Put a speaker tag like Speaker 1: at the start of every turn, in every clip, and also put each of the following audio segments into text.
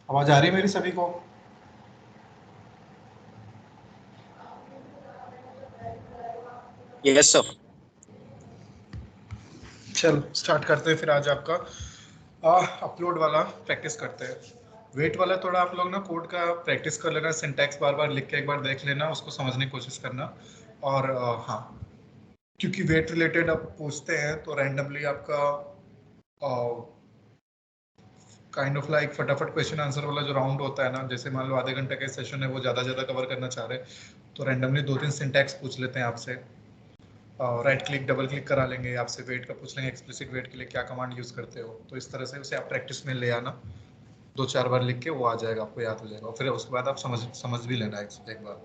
Speaker 1: आवाज आ रही है मेरी सभी को?
Speaker 2: Yes sir.
Speaker 1: चल स्टार्ट करते हैं फिर। आज आपका अपलोड वाला प्रैक्टिस करते हैं। वेट वाला थोड़ा आप लोग ना कोड का प्रैक्टिस कर लेना, सिंटैक्स बार बार लिख के एक बार देख लेना, उसको समझने की कोशिश करना। और हाँ, क्योंकि वेट रिलेटेड अब पूछते हैं तो रैंडमली आपका काइंड ऑफ लाइक फटाफट क्वेश्चन आंसर वाला जो राउंड होता है ना, जैसे मान लो आधे घंटे का सेशन है, वो ज़्यादा कवर करना चाह रहे हैं तो रैंडमली 2-3 सिंटैक्स पूछ लेते हैं आपसे। राइट क्लिक डबल क्लिक करा लेंगे, आपसे वेट का पूछ लेंगे, एक्सप्लिसिट वेट के लिए क्या कमांड यूज़ करते हो, तो इस तरह से उसे आप प्रैक्टिस में ले आना। 2-4 बार लिख के वो आ जाएगा, आपको याद हो जाएगा, और फिर उसके बाद आप समझ भी लेना एक बार।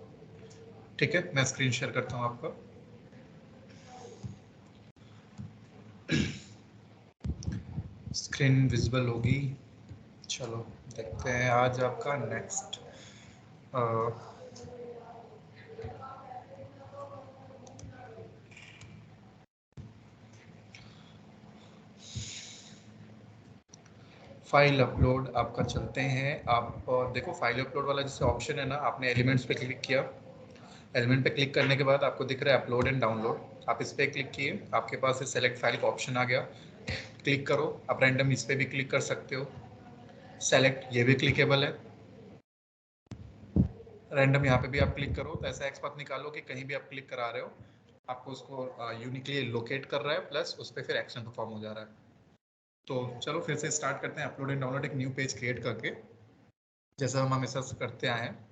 Speaker 1: ठीक है, मैं स्क्रीन शेयर करता हूँ आपका। स्क्रीन विजिबल होगी। चलो देखते हैं आज आपका नेक्स्ट फाइल अपलोड आपका चलते हैं। आप देखो फाइल अपलोड वाला जैसे ऑप्शन है ना, आपने एलिमेंट्स पे क्लिक किया। एलिमेंट पे क्लिक करने के बाद आपको दिख रहा है अपलोड एंड डाउनलोड, आप इस पर क्लिक किए, आपके पास सेलेक्ट फाइल का ऑप्शन आ गया। क्लिक करो, आप रैंडम इस पर भी क्लिक कर सकते हो। सेलेक्ट ये भी क्लिकेबल है। रैंडम यहाँ पे भी आप क्लिक करो, तो ऐसा एक्सपाथ निकालो कि कहीं भी आप क्लिक करा रहे हो आपको उसको यूनिकली लोकेट कर रहा है, प्लस उस पर फिर एक्शन परफॉर्म हो जा रहा है। तो चलो फिर से स्टार्ट करते हैं अपलोड एंड डाउनलोड एक न्यू पेज क्रिएट करके, जैसा हम हमेशा से करते आए हैं,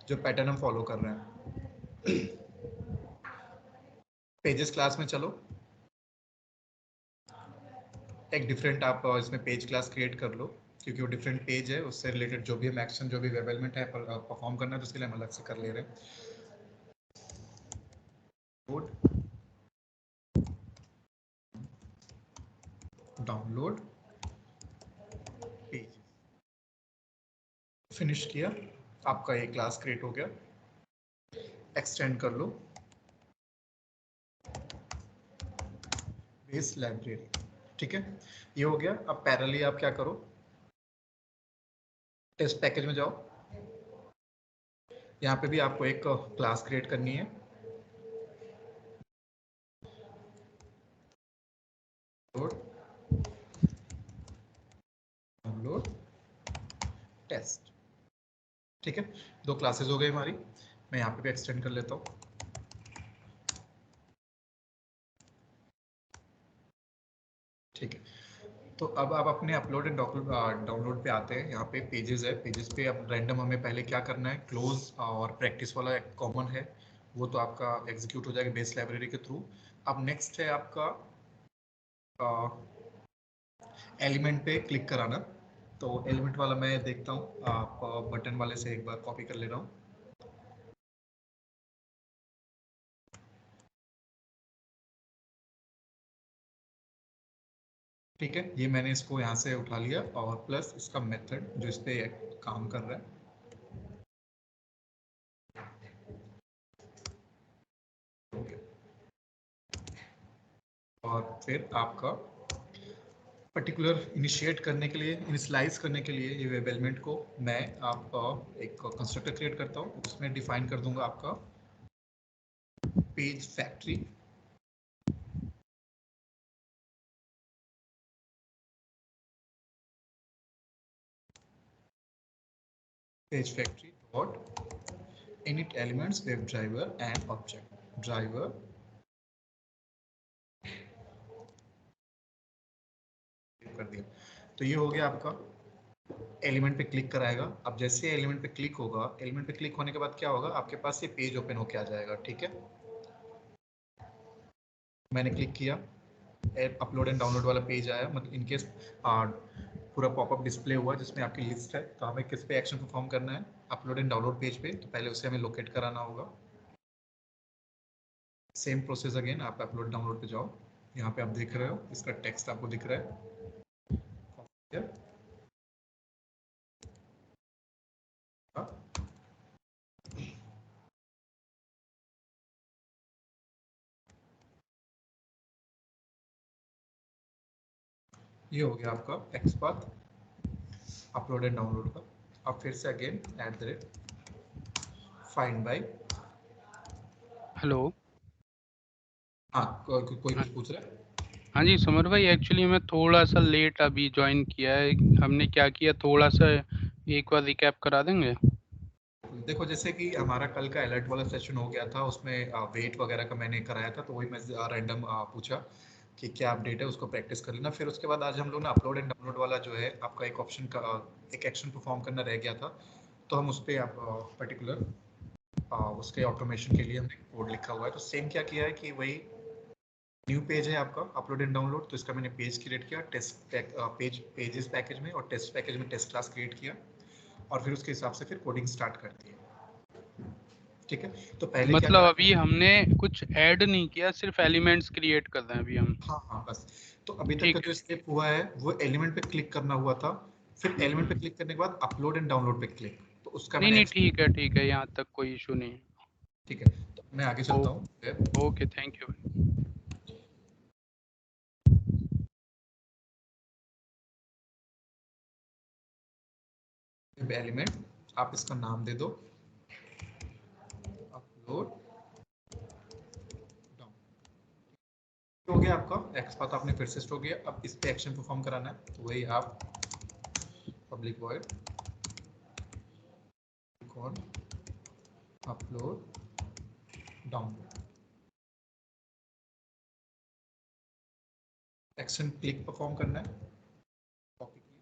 Speaker 1: जो पैटर्न हम फॉलो कर रहे हैं। पेजेस क्लास में चलो, एक डिफरेंट आप इसमें पेज क्लास क्रिएट कर लो, क्योंकि वो डिफरेंट पेज है, उससे रिलेटेड जो भी हम एक्शन जो भी वेब एलिमेंट है परफॉर्म करना है, तो उसके लिए हम अलग से कर ले रहे हैं। डाउनलोड पेज फिनिश किया, आपका ये क्लास क्रिएट हो गया। एक्सटेंड कर लो बेस लाइब्रेरी। ठीक है, ये हो गया। अब पैरेलली आप क्या करो, टेस्ट पैकेज में जाओ, यहाँ पे भी आपको एक क्लास क्रिएट करनी है। Download test. ठीक है, 2 क्लासेस हो गई हमारी। मैं यहाँ पे भी एक्सटेंड कर लेता हूँ। ठीक है, तो अब आप अपने अपलोड एंड डाउनलोड पे आते हैं। यहाँ पे पेजेस है, पेजेस पे अब रैंडम हमें पहले क्या करना है, क्लोज और प्रैक्टिस वाला एक कॉमन है, वो तो आपका एग्जीक्यूट हो जाएगा बेस लाइब्रेरी के थ्रू। अब नेक्स्ट है आपका एलिमेंट पे क्लिक कराना। तो एलिमेंट वाला मैं देखता हूँ, आप बटन वाले से एक बार कॉपी कर ले रहा हूँ। ठीक है, ये मैंने इसको यहाँ से उठा लिया, और प्लस इसका मेथड जो इस पे काम कर रहा है। और फिर आपका पर्टिकुलर इनिशिएट करने के लिए, इनिशलाइज करने के लिए ये वेब एलिमेंट को मैं आप एक कंस्ट्रक्टर क्रिएट करता हूँ, उसमें डिफाइन कर दूंगा आपका page factory. Page factory dot init elements web driver and object driver। कर दिया, तो ये हो गया आपका। एलिमेंट पे क्लिक कराएगा, अब जैसे एलिमेंट पे क्लिक होगा, एलिमेंट पे क्लिक होने के बाद क्या होगा, आपके पास ये पेज ओपन होके आ जाएगा। ठीक है, मैंने क्लिक किया, अपलोड एंड डाउनलोड वाला पेज आया। मतलब इनकेस पूरा पॉपअप डिस्प्ले हुआ जिसमें आपकी लिस्ट है, तो हमें किस पे एक्शन परफॉर्म करना है, अपलोड एंड डाउनलोड पेज पे, तो पहले उसे हमें लोकेट कराना होगा। सेम प्रोसेस अगेन, आप अपलोड डाउनलोड पे जाओ, यहाँ पे आप देख रहे हो इसका टेक्स्ट आपको दिख रहा है। ये हो गया आपका text path upload and download का। अब फिर से अगेन @find by।
Speaker 2: हेलो।
Speaker 1: हाँ, कोई कुछ पूछ रहा है?
Speaker 2: हाँ जी समर भाई, एक्चुअली मैं थोड़ा सा लेट अभी ज्वाइन किया है। हमने क्या किया, थोड़ा सा एक बार रिकैप करा देंगे?
Speaker 1: देखो, जैसे कि हमारा कल का अलर्ट वाला सेशन हो गया था, उसमें वेट वगैरह का मैंने कराया था, तो वही मैं रैंडम पूछा कि क्या अपडेट है, उसको प्रैक्टिस कर लेना। फिर उसके बाद आज हम लोग ना अपलोड एंड डाउनलोड वाला जो है आपका एक ऑप्शन का एक एक्शन परफॉर्म करना रह गया था, तो हम उस पर आप पर्टिकुलर उसके ऑटोमेशन के लिए हमने कोड लिखा हुआ है। तो सेम क्या किया है कि वही न्यू पेज है आपका अपलोड एंड डाउनलोड, तो इसका मैंने पेज क्रिएट किया टेस्ट पेजेस पैकेज में, और टेस्ट पैकेज में टेस्ट क्लास क्रिएट किया, और फिर उसके हिसाब से फिर कोडिंग स्टार्ट कर दी। ठीक है, तो पहले क्या
Speaker 2: मतलब
Speaker 1: करा?
Speaker 2: अभी हमने कुछ ऐड नहीं किया, सिर्फ एलिमेंट्स क्रिएट कर रहे हैं अभी हम।
Speaker 1: हाँ हाँ, बस। तो अभी तक का
Speaker 2: ठीक
Speaker 1: जो
Speaker 2: है।
Speaker 1: स्टेप हुआ है वो एलिमेंट पे क्लिक करना हुआ था, फिर एलिमेंट पे क्लिक करने के बाद अपलोड एंड डाउनलोड पे क्लिक, तो उसका
Speaker 2: नहीं
Speaker 1: मैंने
Speaker 2: नहीं, ठीक है, यहाँ तक कोई इशू नहीं है।
Speaker 1: ठीक है, तो मैं आगे चलता हूँ।
Speaker 2: Okay, thank you.
Speaker 1: एलिमेंट, आप इसका नाम दे दो अपलोड डाउन। हो गया आपका एक्स पाथ, आपने फिर से स्टोर किया। अब इस पे एक्शन परफॉर्म कराना है, तो वही आप public void call upload download, action click perform करना है, कॉपी किया,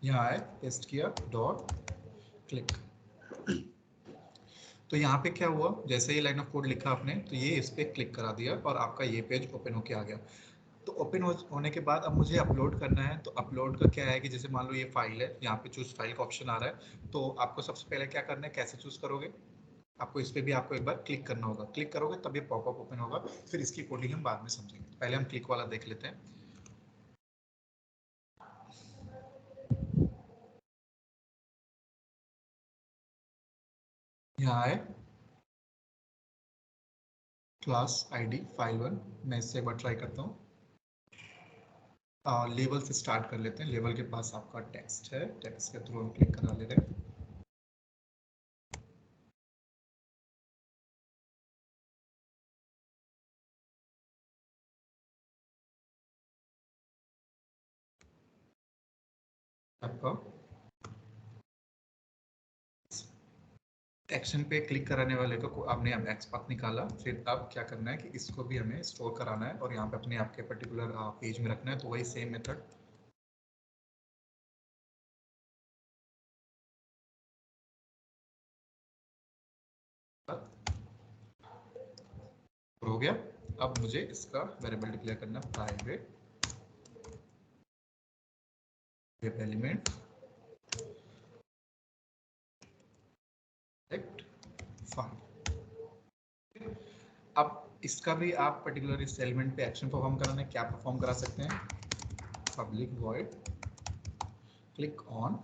Speaker 1: यहाँ आए, पेस्ट किया, डॉट क्लिक। तो यहाँ पे क्या हुआ, जैसे ही लाइन ऑफ कोड लिखा आपने, तो ये इस पे क्लिक करा दिया और आपका ये पेज ओपन होके आ गया। तो ओपन होने के बाद अब मुझे अपलोड करना है, तो अपलोड का क्या है कि जैसे मान लो ये फाइल है, यहाँ पे चूज फाइल का ऑप्शन आ रहा है, तो आपको सबसे पहले क्या करना है, कैसे चूज करोगे, आपको इस पे भी आपको एक बार क्लिक करना होगा, क्लिक करोगे तब ये पॉपअप ओपन होगा, फिर इसकी कोडिंग हम बाद में समझेंगे, पहले हम क्लिक वाला देख लेते हैं। यहाँ आए, क्लास आईडी फाइल1, मैं इससे एक बार ट्राई करता हूँ। लेवल से स्टार्ट कर लेते हैं, लेवल के पास आपका टेक्स्ट है, टेक्स्ट के थ्रू हम क्लिक करा ले रहे हैं। आपका एक्शन पे क्लिक कराने वाले को आपने अब एक्स पाथ निकाला, फिर अब क्या करना है कि इसको भी हमें स्टोर कराना है और यहाँ पे अपने आपके पर्टिकुलर पेज में रखना है, तो वही सेम मेथड। हो गया। अब मुझे इसका वेरिएबल डिक्लेयर करना है, प्राइवेट वेब एलिमेंट फाइल। अब इसका भी आप पर्टिकुलर इस एलिमेंट पे एक्शन परफॉर्म कराना है, क्या परफॉर्म करा सकते हैं, public void click on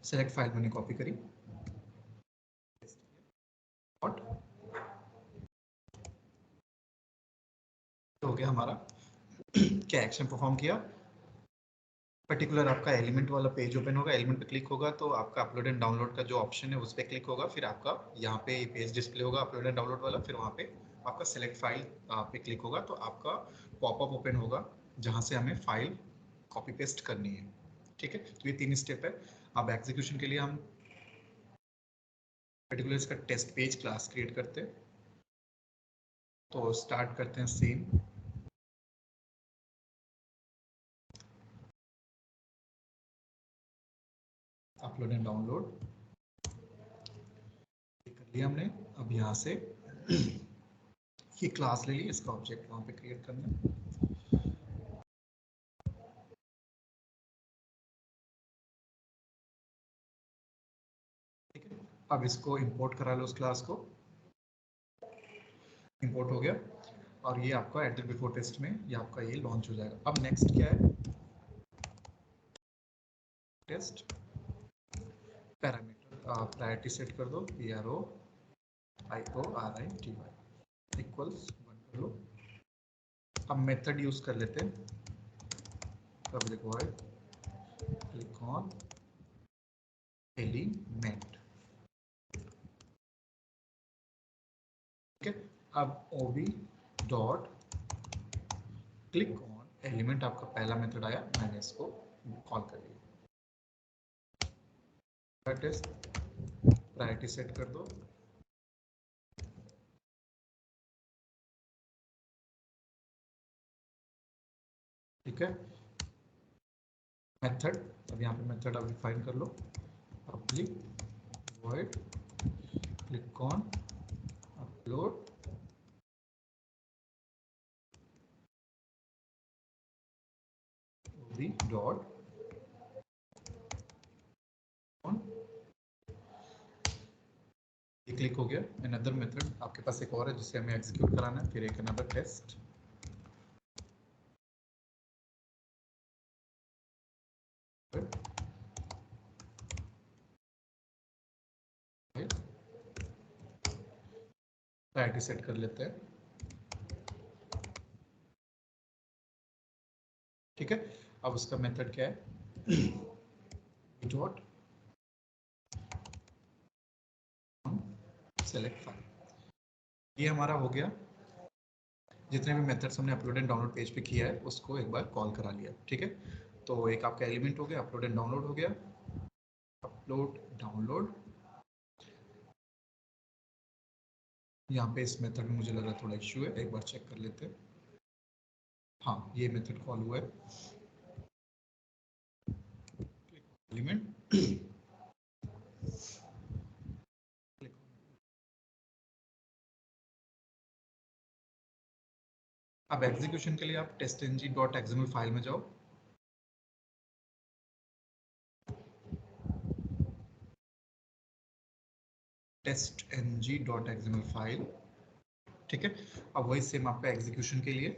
Speaker 1: select file, मैंने कॉपी करी और हो गया हमारा। क्या एक्शन परफॉर्म किया, पर्टिकुलर आपका एलिमेंट वाला पेज ओपन होगा, एलिमेंट पे क्लिक होगा तो आपका अपलोड एंड डाउनलोड का जो ऑप्शन है उस पर क्लिक होगा, फिर आपका यहाँ पे पेज डिस्प्ले होगा अपलोड एंड डाउनलोड वाला, फिर वहाँ पे आपका सेलेक्ट फाइल पे क्लिक होगा, तो आपका पॉपअप ओपन होगा जहाँ से हमें फाइल कॉपी पेस्ट करनी है। ठीक है, तो ये 3 स्टेप है। अब एग्जीक्यूशन के लिए हम पर्टिकुलर इसका टेस्ट पेज क्लास क्रिएट करते हैं, तो स्टार्ट करते हैं सेम, अपलोड एंड डाउनलोड कर लिया हमने। अब यहाँ से ये क्लास ले ली, इसका ऑब्जेक्ट वहाँ पे क्रिएट करना है। ठीक है, अब इसको इंपोर्ट करा लो उस क्लास को, इंपोर्ट हो गया, और ये आपका एट द बिफोर टेस्ट में ये आपका ये लॉन्च हो जाएगा। अब नेक्स्ट क्या है, टेस्ट पैरामीटर प्रायोरिटी सेट कर दो, PROIORITY इक्वल्स 1 लो। अब मेथड यूज कर लेते हैं, public void click on element. ठीक है, अब ओबी डॉट क्लिक ऑन एलिमेंट, आपका पहला मेथड आया, मैंने इसको कॉल कर लिया। टेस्ट प्रायोरिटी सेट कर दो। ठीक है, मेथड, अब यहाँ पे मेथड अब डिफाइन कर लो, public void click on upload OB dot on, ये क्लिक हो गया। अनदर मेथड आपके पास एक और है जिसे हमें एग्जीक्यूट कराना है, फिर एक अनदर टेस्ट। प्रायोरिटी सेट कर लेते हैं। ठीक है, अब उसका मेथड क्या है, डॉट सेलेक्ट फाइल। ये हमारा हो गया, जितने भी मेथड्स हमने अपलोड एंड डाउनलोड पेज पे किया है उसको एक बार कॉल करा लिया। ठीक है, तो एक आपका एलिमेंट हो गया, अपलोड एंड डाउनलोड हो गया। अपलोड डाउनलोड, यहाँ पे इस मेथड में मुझे लगा थोड़ा इश्यू है, एक बार चेक कर लेते हैं। हाँ, ये मेथड कॉल हुआ है, एलिमेंट अब एग्जीक्यूशन के लिए आप testng.xml फाइल में जाओ। testng.xml file. ठीक है, अब वही सेम आपका एग्जीक्यूशन के लिए,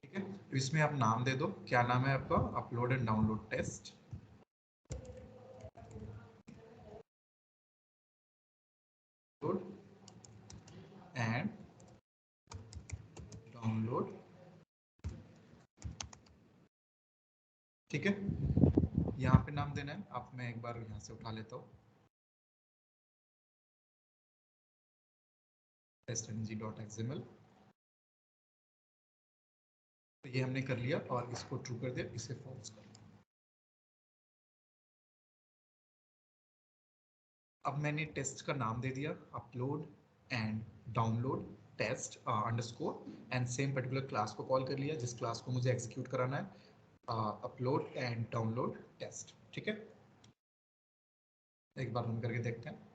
Speaker 1: ठीक है, इसमें आप नाम दे दो, क्या नाम है आपका, upload and download test. And download. ठीक है, यहाँ पे नाम देना है, आप मैं एक बार यहाँ से उठा लेता हूँ, testng.xml। तो ये हमने कर लिया और इसको ट्रू कर दिया, इसे फॉल्स कर दिया। अब मैंने टेस्ट का नाम दे दिया, upload and download test underscore, and same particular class को कॉल कर लिया जिस क्लास को मुझे एग्जीक्यूट कराना है, अपलोड एंड डाउनलोड टेस्ट। ठीक है, एक बार रन करके देखते हैं।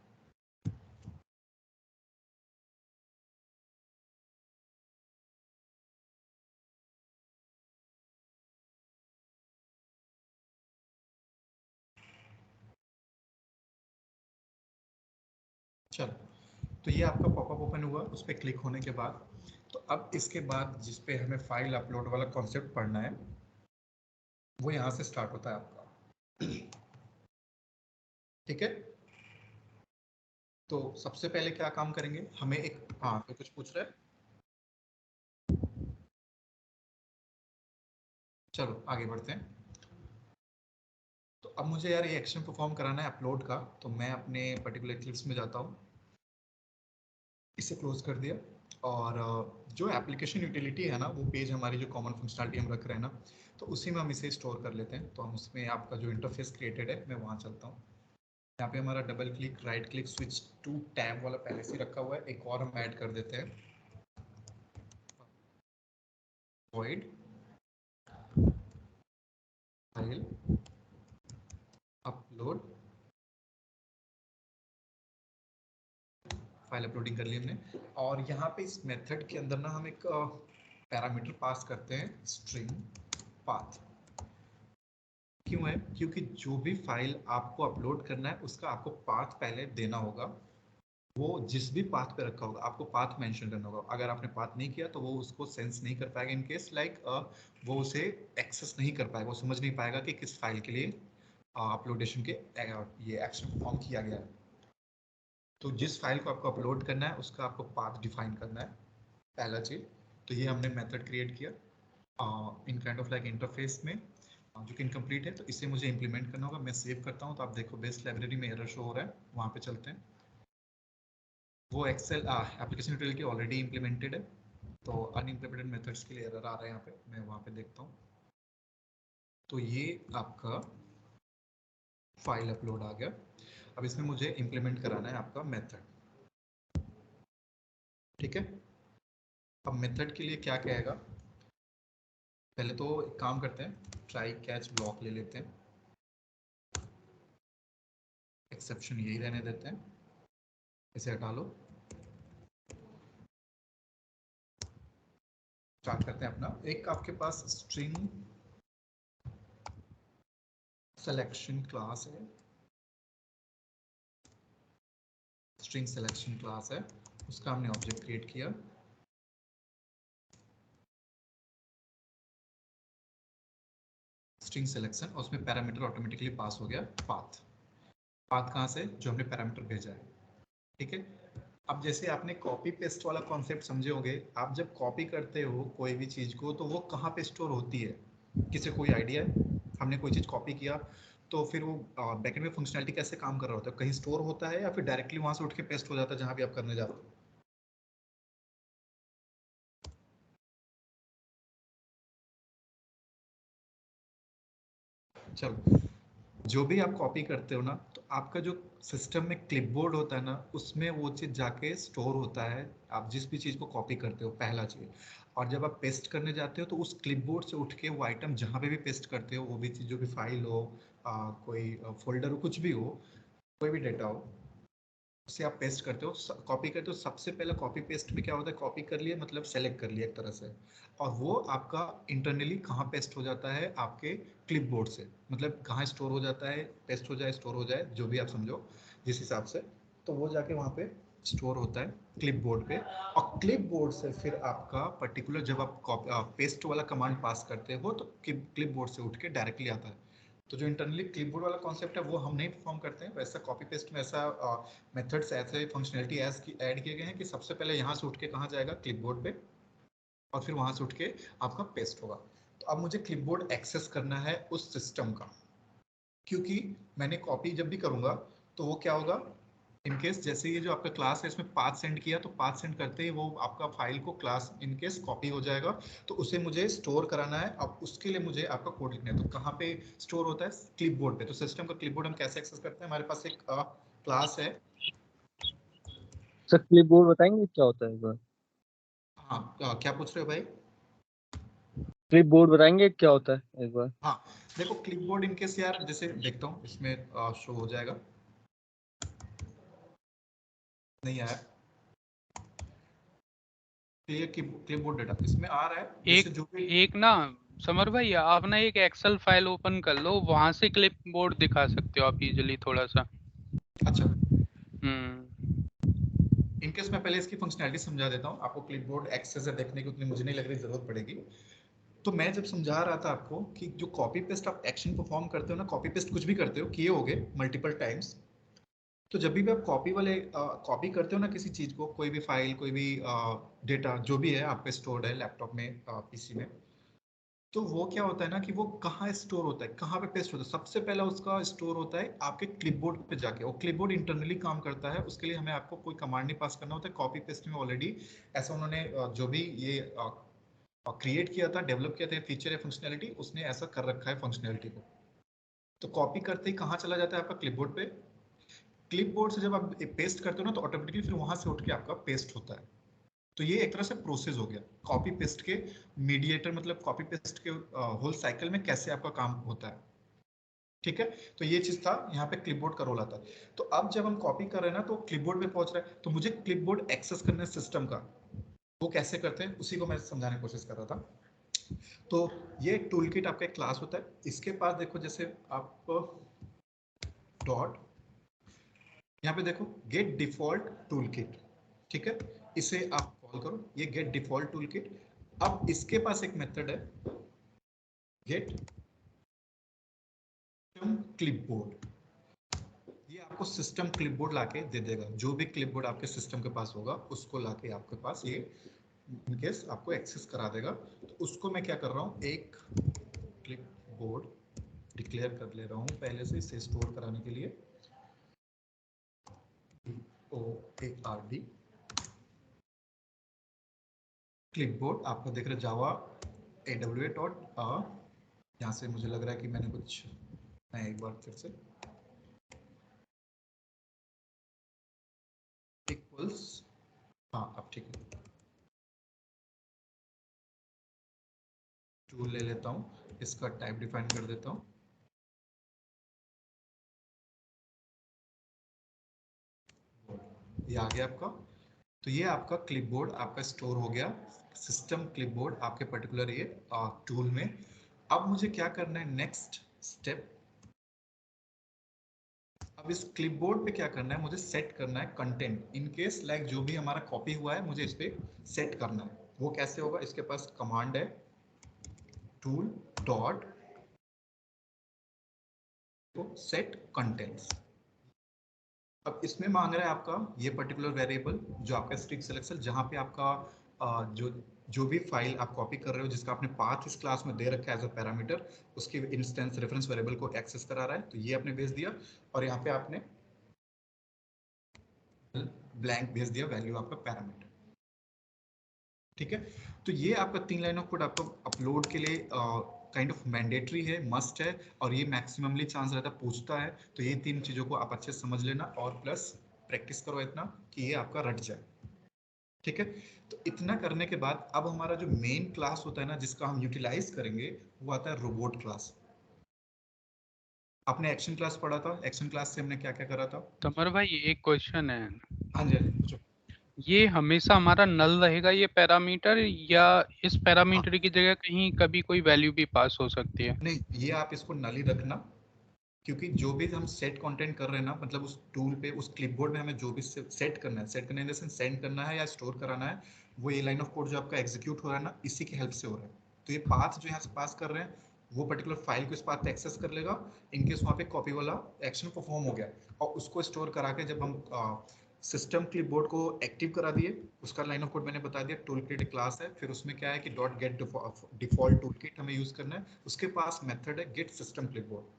Speaker 1: चलो, तो ये आपका पॉपअप ओपन हुआ, उस पर क्लिक होने के बाद, तो अब इसके बाद जिस पे हमें फाइल अपलोड वाला कॉन्सेप्ट पढ़ना है वो यहाँ से स्टार्ट होता है आपका। ठीक है, तो सबसे पहले क्या काम करेंगे, हमें एक, हाँ तो कुछ पूछ रहे हैं, चलो आगे बढ़ते हैं। तो अब मुझे यार ये एक्शन परफॉर्म कराना है अपलोड का, तो मैं अपने पर्टिकुलर क्लिप्स में जाता हूँ, इसे क्लोज कर दिया। और जो एप्लीकेशन यूटिलिटी है ना, वो पेज हमारी जो कॉमन फंक्शनलिटी हम रख रहे हैं ना, तो उसी में हम इसे स्टोर कर लेते हैं। तो हम उसमें आपका जो इंटरफेस क्रिएटेड है मैं वहाँ चलता हूँ। यहाँ पे हमारा double click right click switch to tab वाला पहले से रखा हुआ है, एक और हम ऐड कर देते हैं, void file upload. File uploading कर ली हमने, और यहाँ पे इस मेथड के अंदर ना हम एक पैरामीटर पास करते हैं, स्ट्रिंग पाथ। क्यों है, क्योंकि जो भी फाइल आपको अपलोड करना है उसका आपको पाथ पहले देना होगा। वो जिस भी पाथ पे रखा होगा आपको पाथ मेंशन करना होगा। अगर आपने पाथ नहीं किया तो वो उसको सेंस नहीं कर पाएगा, इन केस लाइक वो उसे एक्सेस नहीं कर पाएगा, वो समझ नहीं पाएगा कि किस फाइल के लिए अपलोडेशन के ये एक्शन परफॉर्म किया गया है। तो जिस फाइल को आपको अपलोड करना है उसका आपको पाथ डिफाइन करना है, पहला चीज। तो ये हमने मेथड क्रिएट किया in kind of like interface में, जो कि इनकम्प्लीट है, तो इसे मुझे इंप्लीमेंट करना होगा। मैं सेव करता हूँ तो आप देखो बेस्ट लाइब्रेरी में एरर शो हो रहा है, वहाँ पे चलते हैं। वो Excel application utility already implemented है, तो अनइम्प्लीमेंटेड मेथड्स के लिए एरर आ रहा है यहाँ पे, मैं वहाँ पे देखता हूँ। तो ये आपका फाइल अपलोड आ गया। अब इसमें मुझे इंप्लीमेंट कराना है आपका मेथड, ठीक है। अब मेथड के लिए क्या कहेगा, पहले तो एक काम करते हैं, ट्राई कैच ब्लॉक ले लेते हैं, एक्सेप्शन यही रहने देते हैं, इसे हटा लो। स्टार्ट करते हैं अपना। एक आपके पास स्ट्रिंग सिलेक्शन क्लास है, स्ट्रिंग सिलेक्शन क्लास है, उसका हमने ऑब्जेक्ट क्रिएट किया। स्ट्रिंग सिलेक्शन, और उसमें पैरामीटर ऑटोमेटिकली पास हो गया पाथ। पाथ कहाँ से, जो हमने पैरामीटर भेजा है, ठीक है। अब जैसे आपने कॉपी पेस्ट वाला कॉन्सेप्ट समझे होंगे, आप जब कॉपी करते हो कोई भी चीज को तो वो कहाँ पे स्टोर होती है, किसी कोई आइडिया है? हमने कोई चीज कॉपी किया तो फिर वो बैकएंड में फंक्शनैलिटी कैसे काम कर रहा होता है, कहीं स्टोर होता है या फिर डायरेक्टली वहां से उठ के पेस्ट हो जाता है जहां भी आप करने जाते हो? चलो, जो भी आप कॉपी करते हो ना, तो आपका जो सिस्टम में क्लिपबोर्ड होता है ना, उसमें वो चीज जाके स्टोर होता है, आप जिस भी चीज को कॉपी करते हो, पहला चीज। और जब आप पेस्ट करने जाते हो तो उस क्लिपबोर्ड से उठ के वो आइटम जहां पे भी पेस्ट करते हो, वो भी चीज, जो भी फाइल हो, कोई फोल्डर हो, कुछ भी हो, कोई भी डेटा हो, उसे आप पेस्ट करते हो, कॉपी करते हो। सबसे पहले कॉपी पेस्ट में क्या होता है, कॉपी कर लिए मतलब सेलेक्ट कर लिया एक तरह से, और वो आपका इंटरनली कहाँ पेस्ट हो जाता है, आपके क्लिपबोर्ड से, मतलब कहाँ स्टोर हो जाता है, पेस्ट हो जाए, स्टोर हो जाए, जो भी आप समझो जिस हिसाब से, तो वो जाके वहाँ पे स्टोर होता है क्लिपबोर्ड पे। और क्लिपबोर्ड से फिर आपका पर्टिकुलर, जब आप पेस्ट वाला कमांड पास करते हो तो क्लिपबोर्ड से उठ के डायरेक्टली आता है। तो जो इंटरनली क्लिपबोर्ड वाला कॉन्सेप्ट है वो हम नहीं परफॉर्म करते हैं, वैसा कॉपी पेस्ट में ऐसा मेथड्स, ऐसे फंक्शनैलिटी ऐड किए गए हैं कि सबसे पहले यहाँ से उठ के कहाँ जाएगा, क्लिपबोर्ड पे, और फिर वहां से उठ के आपका पेस्ट होगा। तो अब मुझे क्लिपबोर्ड एक्सेस करना है उस सिस्टम का, क्योंकि मैंने कॉपी जब भी करूंगा तो वो क्या होगा, इनकेस जैसे ये जो आपका क्लास है इसमें पाथ सेंड किया, तो पाथ सेंड करते ही वो आपका फाइल को क्लास इनकेस कॉपी हो जाएगा, तो उसे मुझे स्टोर कराना है। अब उसके लिए मुझे आपका कोड लिखना है, तो कहाँ पे स्टोर होता है, क्लिपबोर्ड पे। तो सिस्टम का क्लिपबोर्ड हम कैसे एक्सेस करते हैं, हमारे पास एक क्लास है।
Speaker 3: सर क्लिपबोर्ड बताएंगे क्या होता है एक बार?
Speaker 1: हाँ, क्या पूछ रहे हो भाई?
Speaker 3: क्लिपबोर्ड बताएंगे क्या होता है एक बार?
Speaker 1: हाँ, देखो क्लिपबोर्ड इनकेस यार, जैसे देखता हूँ इसमें शो हो जाएगा, नहीं आया क्लियर क्लिपबोर्ड डाटा, इसमें आ रहा है जैसे
Speaker 2: एक
Speaker 1: जो भी।
Speaker 2: एक ना समर भाई, आप ना एक एक्सेल फाइल ओपन कर लो, वहां से क्लिपबोर्ड दिखा सकते हो आप इजीली थोड़ा सा।
Speaker 1: अच्छा,
Speaker 2: हम्म।
Speaker 1: इनकेस मैं पहले इसकी फंक्शनैलिटी समझा देता हूँ आपको, क्लिपबोर्ड एक्सेस देखने की उतनी मुझे नहीं लग रही जरूरत पड़ेगी। तो मैं जब समझा रहा था आपको कि जो कॉपी पेस्ट आप एक्शन परफॉर्म करते हो ना, कॉपी पेस्ट कुछ भी करते हो, किए होगे मल्टीपल टाइम्स, तो जब भी आप कॉपी वाले कॉपी करते हो ना किसी चीज को, कोई भी फाइल, कोई भी डेटा, जो भी है आप पे स्टोर्ड है लैपटॉप में, पीसी में, तो वो क्या होता है ना कि वो कहाँ स्टोर होता है, कहाँ पे पेस्ट होता है, सबसे पहला उसका स्टोर होता है आपके क्लिपबोर्ड पे जाके। वो क्लिपबोर्ड इंटरनली काम करता है, उसके लिए हमें आपको कोई कमांड नहीं पास करना होता है। कॉपी पेस्ट में ऑलरेडी ऐसा उन्होंने जो भी ये क्रिएट किया था, डेवलप किया था फीचर या फंक्शनैलिटी, उसने ऐसा कर रखा है फंक्शनैलिटी को। तो कॉपी करते ही कहाँ चला जाता है आपका, क्लिपबोर्ड पे। क्लिपबोर्ड से जब आप पेस्ट करते हो ना, तो ऑटोमेटिकली फिर वहां से उठ के आपका पेस्ट होता है। तो ये एक तरह से प्रोसेस हो गया कॉपी पेस्ट के मीडिएटर, मतलब कॉपी पेस्ट के होल साइकिल में कैसे आपका काम होता है, ठीक है। तो ये चीज था, यहाँ पे क्लिपबोर्ड का रोल आता है। तो अब जब हम कॉपी कर रहे हैं ना, तो क्लिपबोर्ड पे पहुंच रहा है, तो मुझे क्लिपबोर्ड एक्सेस करना है सिस्टम का, वो कैसे करते हैं उसी को मैं समझाने की कोशिश कर रहा था। तो ये एक टूल किट आपका एक क्लास होता है, इसके पास देखो जैसे आप डॉट, यहाँ पे देखो गेट डिफॉल्ट टूल किट, ठीक है, इसे आप कॉल करो, ये गेट डिफॉल्ट टूल किट। अब इसके पास एक मेथड है गेट क्लिपबोर्ड, ये आपका आपको सिस्टम क्लिपबोर्ड लाके दे देगा। जो भी क्लिपबोर्ड आपके सिस्टम के पास होगा उसको लाके आपके पास ये इनकेस आपको एक्सेस करा देगा। तो उसको मैं क्या कर रहा हूँ, एक क्लिपबोर्ड डिक्लेयर कर ले रहा हूँ पहले से इसे स्टोर कराने के लिए। OARD क्लिपबोर्ड आपको देख रहे जावा AWA डॉट यहाँ से मुझे लग रहा है कि मैंने कुछ, मैं एक बार फिर से इक्वल्स, हाँ अब ठीक है, टूल ले लेता हूँ, इसका टाइप डिफाइन कर देता हूँ। ये आ गया आपका। तो ये आपका क्लिपबोर्ड आपका स्टोर हो गया, सिस्टम क्लिपबोर्ड आपके पर्टिकुलर ये टूल में। अब मुझे क्या करना है, नेक्स्ट स्टेप, अब इस क्लिपबोर्ड पे क्या करना है, मुझे सेट करना है कंटेंट। इन केस लाइक जो भी हमारा कॉपी हुआ है मुझे इस पे सेट करना है। वो कैसे होगा, इसके पास कमांड है टूल डॉट सेट कंटेंट्स। अब इसमें मांग रहा है आपका ये पर्टिकुलर वेरिएबल जो आपका स्ट्रिंग सिलेक्शन, जहाँ पे आपका जो भी फाइल आप कॉपी कर रहे हो जिसका आपने पाथ इस क्लास में दे रखा है एज अ पैरामीटर, उसके इंस्टेंस रेफरेंस वेरिएबल को एक्सेस करा रहा है। तो ये आपने भेज दिया और यहाँ पे आपने ब्लैंक भेज दिया वैल्यू आपका पैरामीटर। ठीक है, तो ये आपका 3 लाइन ऑफ कोड आपको अपलोड के लिए काइंड ऑफ मैंडेटरी है, मस्ट है, और ये मैक्सिममली चांस रहता है पूछता है। तो ये 3 चीजों को आप अच्छे से समझ लेना और प्लस प्रैक्टिस करो इतना कि ये आपका रट जाए। ठीक है, तो इतना करने के बाद अब हमारा जो मेन क्लास होता है ना जिसका हम यूटिलाइज करेंगे वो आता है रोबोट क्लास। आपने एक्शन क्लास पढ़ा था, एक्शन क्लास से हमने क्या क्या करा था?
Speaker 2: समर भाई एक क्वेश्चन है,
Speaker 1: हाँ जी, हाँ जी, पूछो।
Speaker 2: ये हमेशा हमारा नल रहेगा ये पैरामीटर, या इस
Speaker 1: हाँ,
Speaker 2: पैरामीटर की जगह कहीं कभी कोई वैल्यू भी पास हो सकती है?
Speaker 1: नहीं ये आप इसको नल ही रखना, क्योंकि जो भी हम सेट कंटेंट कर रहे हैं ना, मतलब उस टूल पे उस क्लिपबोर्ड में हमें जो भी सेट करना है, सेट करने से सेंड करना है या स्टोर कराना है, वो ये लाइन ऑफ कोड जो आपका एग्जीक्यूट हो रहा है ना, इसी की हेल्प से हो रहा है। तो ये पाथ जो यहाँ से पास कर रहे हैं वो पर्टिकुलर फाइल को इस पाथ पे एक्सेस कर लेगा। इनकेस वहाँ पे कॉपी वाला एक्शन परफॉर्म हो गया और उसको स्टोर करा के जब हम सिस्टम क्लिपबोर्ड को एक्टिव करा दिए, उसका लाइन ऑफ कोड मैंने बता दिया, टूल किट क्लास है, फिर उसमें क्या है कि dot gate default tool kit हमें यूज करना है, उसके पास मेथड है गेट सिस्टम क्लिपबोर्ड।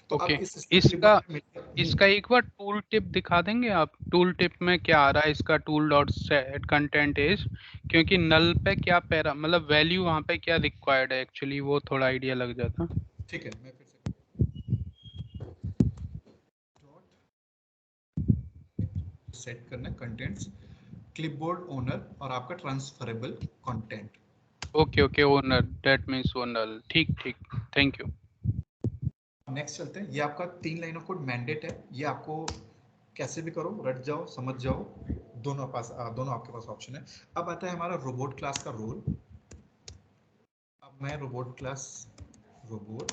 Speaker 1: तो
Speaker 2: ओके,
Speaker 1: अब इस सिस्टम
Speaker 2: इसका
Speaker 1: क्लिपबोर्ड
Speaker 2: इसका एक बार टूल टिप दिखा देंगे आप? टूल टिप में क्या आ रहा है इसका, tool dot set content is, क्योंकि नल पे क्या पैरा मतलब वैल्यू वहाँ पे क्या रिक्वायर्ड है एक्चुअली, वो थोड़ा आइडिया लग जाता।
Speaker 1: ठीक है, मैं फिर से सेट करना कंटेंट्स क्लिपबोर्ड ओनर और आपका transferable content.
Speaker 2: Okay okay, owner, that means owner, ठीक ठीक, थैंक यू।
Speaker 1: नेक्स्ट चलते हैं, ये आपका 3 लाइन ऑफ कोड मैंडेट है, ये आपको कैसे भी करो, रट जाओ, समझ जाओ, दोनों आपके पास ऑप्शन है। अब आता है हमारा रोबोट क्लास का रोल। अब मैं रोबोट क्लास रोबोट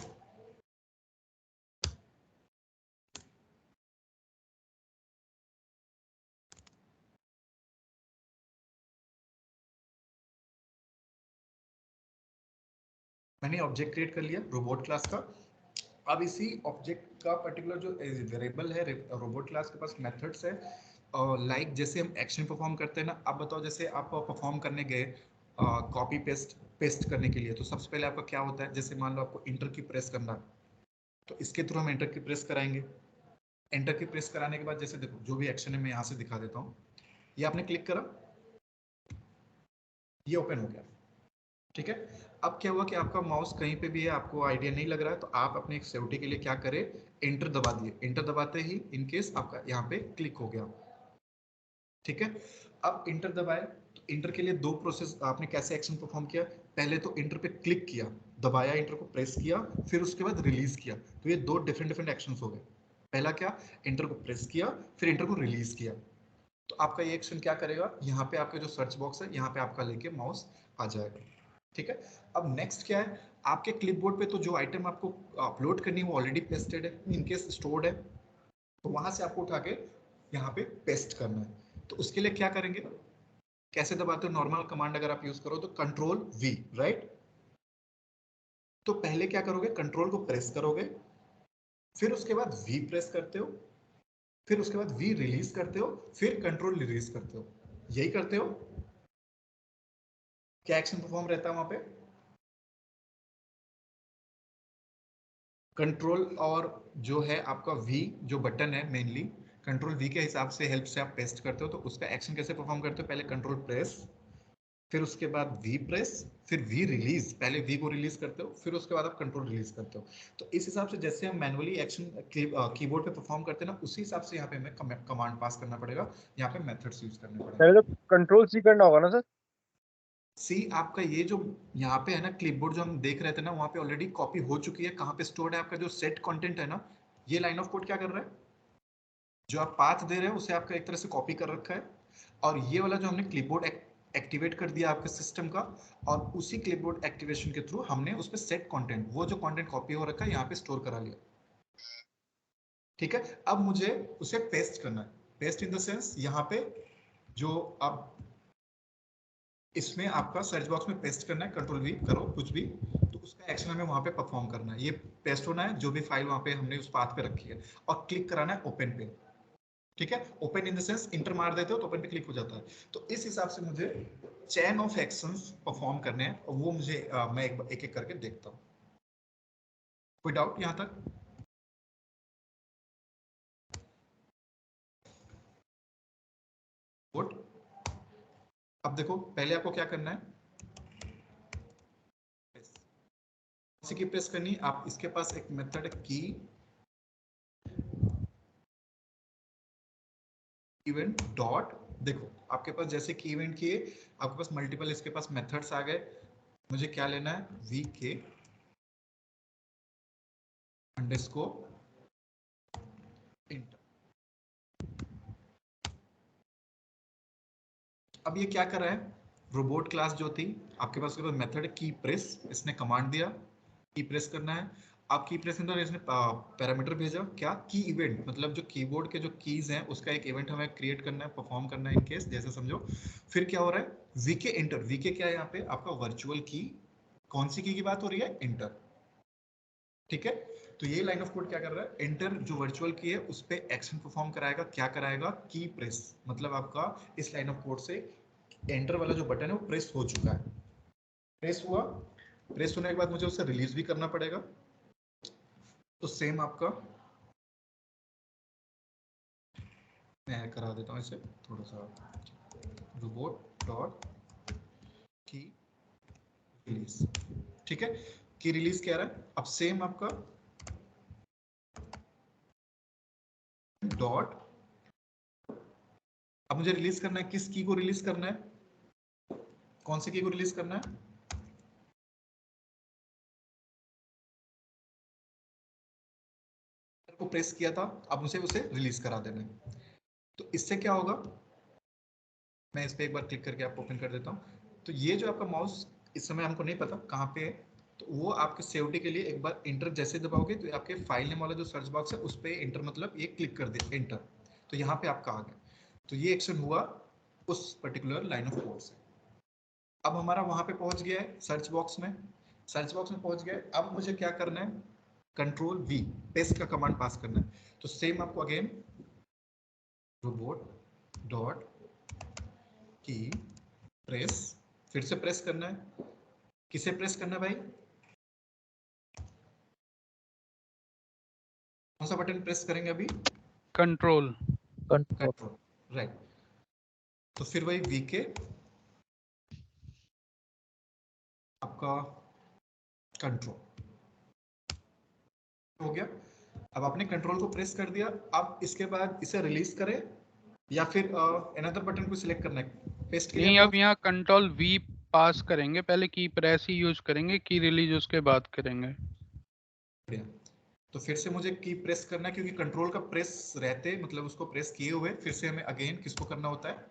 Speaker 1: मैंने ऑब्जेक्ट क्रिएट कर लिया रोबोट क्लास का। अब इसी ऑब्जेक्ट का पर्टिकुलर जो वेरिएबल है रोबोट क्लास के पास मेथड्स है, लाइक जैसे हम एक्शन परफॉर्म करते हैं ना। अब बताओ जैसे आप परफॉर्म करने गए कॉपी पेस्ट करने के लिए, तो सबसे पहले आपका क्या होता है, जैसे मान लो आपको इंटर की प्रेस करना है, तो इसके थ्रू हम एंटर की प्रेस कराएंगे। एंटर की प्रेस कराने के बाद जैसे देखो जो भी एक्शन है मैं यहाँ से दिखा देता हूँ, ये आपने क्लिक करा, ये ओपन हो गया। ठीक है, अब क्या हुआ कि आपका माउस कहीं पे भी है, आपको आइडिया नहीं लग रहा है, तो आप अपने एक सेफ्टी के लिए क्या करें, एंटर दबा दिए। एंटर दबाते ही इनकेस आपका यहाँ पे क्लिक हो गया। ठीक है, अब इंटर दबाए, तो इंटर के लिए 2 प्रोसेस आपने कैसे एक्शन परफॉर्म किया, पहले तो इंटर पे क्लिक किया, दबाया, इंटर को प्रेस किया, फिर उसके बाद रिलीज किया। तो ये 2 डिफरेंट डिफरेंट एक्शंस हो गए। पहला क्या, इंटर को प्रेस किया, फिर इंटर को रिलीज किया। तो आपका ये एक्शन क्या करेगा, यहाँ पे आपका जो सर्च बॉक्स है यहाँ पे आपका लेके माउस आ जाएगा। ठीक है, अब नेक्स्ट क्या है, आपके क्लिपबोर्ड पे तो जो आइटम आपको अपलोड करनी है वो ऑलरेडी पेस्टेड है, इनकेस स्टोर्ड है, तो वहां से आपको उठा के यहाँ पे पेस्ट करना है। तो उसके लिए क्या करेंगे, कैसे दबाते हो, नॉर्मल कमांड अगर आप यूज करो तो कंट्रोल वी, राइट। तो पहले क्या करोगे, कंट्रोल को प्रेस करोगे, फिर उसके बाद वी प्रेस करते हो, फिर उसके बाद वी रिलीज करते हो, फिर कंट्रोल रिलीज करते हो, यही करते हो। क्या एक्शन परफॉर्म रहता है वहां पे? कंट्रोल और जो है आपका वी जो बटन है मेनली, कंट्रोल वी के हिसाब से हेल्प से आप पेस्ट करते हो, तो उसका एक्शन कैसे परफॉर्म करते हो? पहले कंट्रोल प्रेस, फिर उसके बाद वी प्रेस, फिर वी रिलीज, पहले वी को रिलीज करते हो, फिर उसके बाद आप कंट्रोल रिलीज करते हो। तो इस हिसाब से जैसे हम मैनुअली एक्शन कीबोर्ड पे परफॉर्म करते हैं ना, उसी हिसाब से यहाँ पे हमें कमांड पास करना पड़ेगा, यहाँ पे मेथड्स यूज करने पड़ेंगे।
Speaker 3: पहले तो कंट्रोल सी करना होगा ना सर?
Speaker 1: सी आपका ये जो यहाँ पे है ना क्लिपबोर्ड जो हम देख रहे थे ना, वहाँ पे ऑलरेडी कॉपी हो चुकी है। कहाँ पे स्टोर्ड है आपका जो सेट कंटेंट है ना, ये लाइन ऑफ कोड क्या कर रहा है? जो आप पाथ दे रहे हो उसे आपका एक तरह से कॉपी कर रखा है, और ये वाला जो हमने क्लिपबोर्ड एक्टिवेट कर दिया आपके सिस्टम का, और उसी क्लिपबोर्ड एक्टिवेशन के थ्रू हमने उस पर सेट कंटेंट, वो जो कंटेंट कॉपी हो रखा है यहाँ पे स्टोर करा लिया। ठीक है, अब मुझे उसे पेस्ट करना है। पेस्ट इन द सेंस यहाँ पे जो आप इसमें आपका सर्च बॉक्स में पेस्ट करना है, कंट्रोल वी करो कुछ भी, तो उसका एक्शन हमें वहां पे परफॉर्म करना है। ये पेस्ट होना है जो भी फाइल वहां पे हमने उस पाथ पे रखी है, और क्लिक कराना है ओपन पे। ठीक है, open in the sense inter मार देते हो तो ओपन पे क्लिक हो जाता है। तो इस हिसाब से मुझे चेन ऑफ एक्शंस परफॉर्म करने हैं, और वो मुझे मैं एक एक करके देखता हूँ। कोई डाउट यहाँ तक? गुड। अब देखो पहले आपको क्या करना है, की प्रेस करनी है। आप इसके पास एक मेथड है की इवेंट डॉट, देखो आपके पास जैसे की इवेंट किए, आपके पास मल्टीपल इसके पास मेथड्स आ गए। मुझे क्या लेना है, वी के अंडरस्कोर इंटर। अब ये क्या कर रहा है, रोबोट क्लास जो थी आपके पास, मेथड की प्रेस, इसने कमांड दिया की प्रेस करना है। आप की प्रेस अंदर इसने पैरामीटर भेजा क्या, की इवेंट, मतलब जो कीबोर्ड के जो कीज हैं उसका एक इवेंट हमें क्रिएट करना है, परफॉर्म करना है इन केस, जैसे समझो। फिर क्या हो रहा है, वीके एंटर, वीके क्या है यहाँ पे आपका वर्चुअल की, कौन सी की बात हो रही है, एंटर। ठीक है, तो ये लाइन ऑफ कोड क्या कर रहा है, एंटर जो वर्चुअल की है उस पे एक्शन परफॉर्म कराएगा। क्या कराएगा, की प्रेस, मतलब आपका इस लाइन ऑफ कोड से एंटर वाला जो बटन है वो प्रेस हो चुका है। प्रेस हुआ, प्रेस होने के बाद मुझे उसे रिलीज भी करना पड़ेगा। तो सेम आपका मैं करा देता हूँ इसे थोड़ा सा, रोबोट डॉट की रिलीज। ठीक है, की रिलीज कह रहा है। अब सेम आपका डॉट, अब मुझे रिलीज करना है, किस की को रिलीज करना है, कौन सी की को रिलीज करना है, को प्रेस किया था, अब मुझे उसे रिलीज करा देना है। तो इससे क्या होगा, मैं इस पे एक बार क्लिक करके आपको ओपन कर देता हूँ। तो ये जो आपका माउस इस समय हमको नहीं पता कहाँ पे है, तो वो आपके सेफ्टी के लिए एक बार इंटर जैसे दबाओगे तो आपके फाइल नेम वाला जो सर्च बॉक्स है उस पर इंटर, मतलब ये क्लिक कर दे इंटर, तो यहाँ पे आपका आ गया। तो ये एक्शन हुआ उस पर्टिकुलर लाइन ऑफ कोड से। अब हमारा वहां पे पहुंच गया है सर्च बॉक्स में, सर्च बॉक्स में पहुंच गया। अब मुझे क्या करना है, कंट्रोल वी पेस्ट का कमांड पास करना है। तो सेम आपको अगेन रोबोट डॉट की प्रेस, फिर से प्रेस करना है। किसे प्रेस करना है भाई, कौन सा बटन प्रेस करेंगे अभी,
Speaker 2: कंट्रोल।
Speaker 1: Control, right. तो फिर वही वी के आपका कंट्रोल हो गया। अब आपने कंट्रोल को प्रेस कर दिया, अब इसके बाद इसे रिलीज करें या फिर अनदर बटन को सिलेक्ट करना है, पेस्ट के लिए
Speaker 2: नहीं,
Speaker 1: आपको
Speaker 2: अब यहाँ कंट्रोल वी पास करेंगे, पहले की प्रेस ही यूज करेंगे, की रिलीज उसके बाद करेंगे।
Speaker 1: तो फिर से मुझे की प्रेस करना है, क्योंकि कंट्रोल का प्रेस रहते मतलब उसको प्रेस किए हुए फिर से हमें अगेन किसको करना होता है,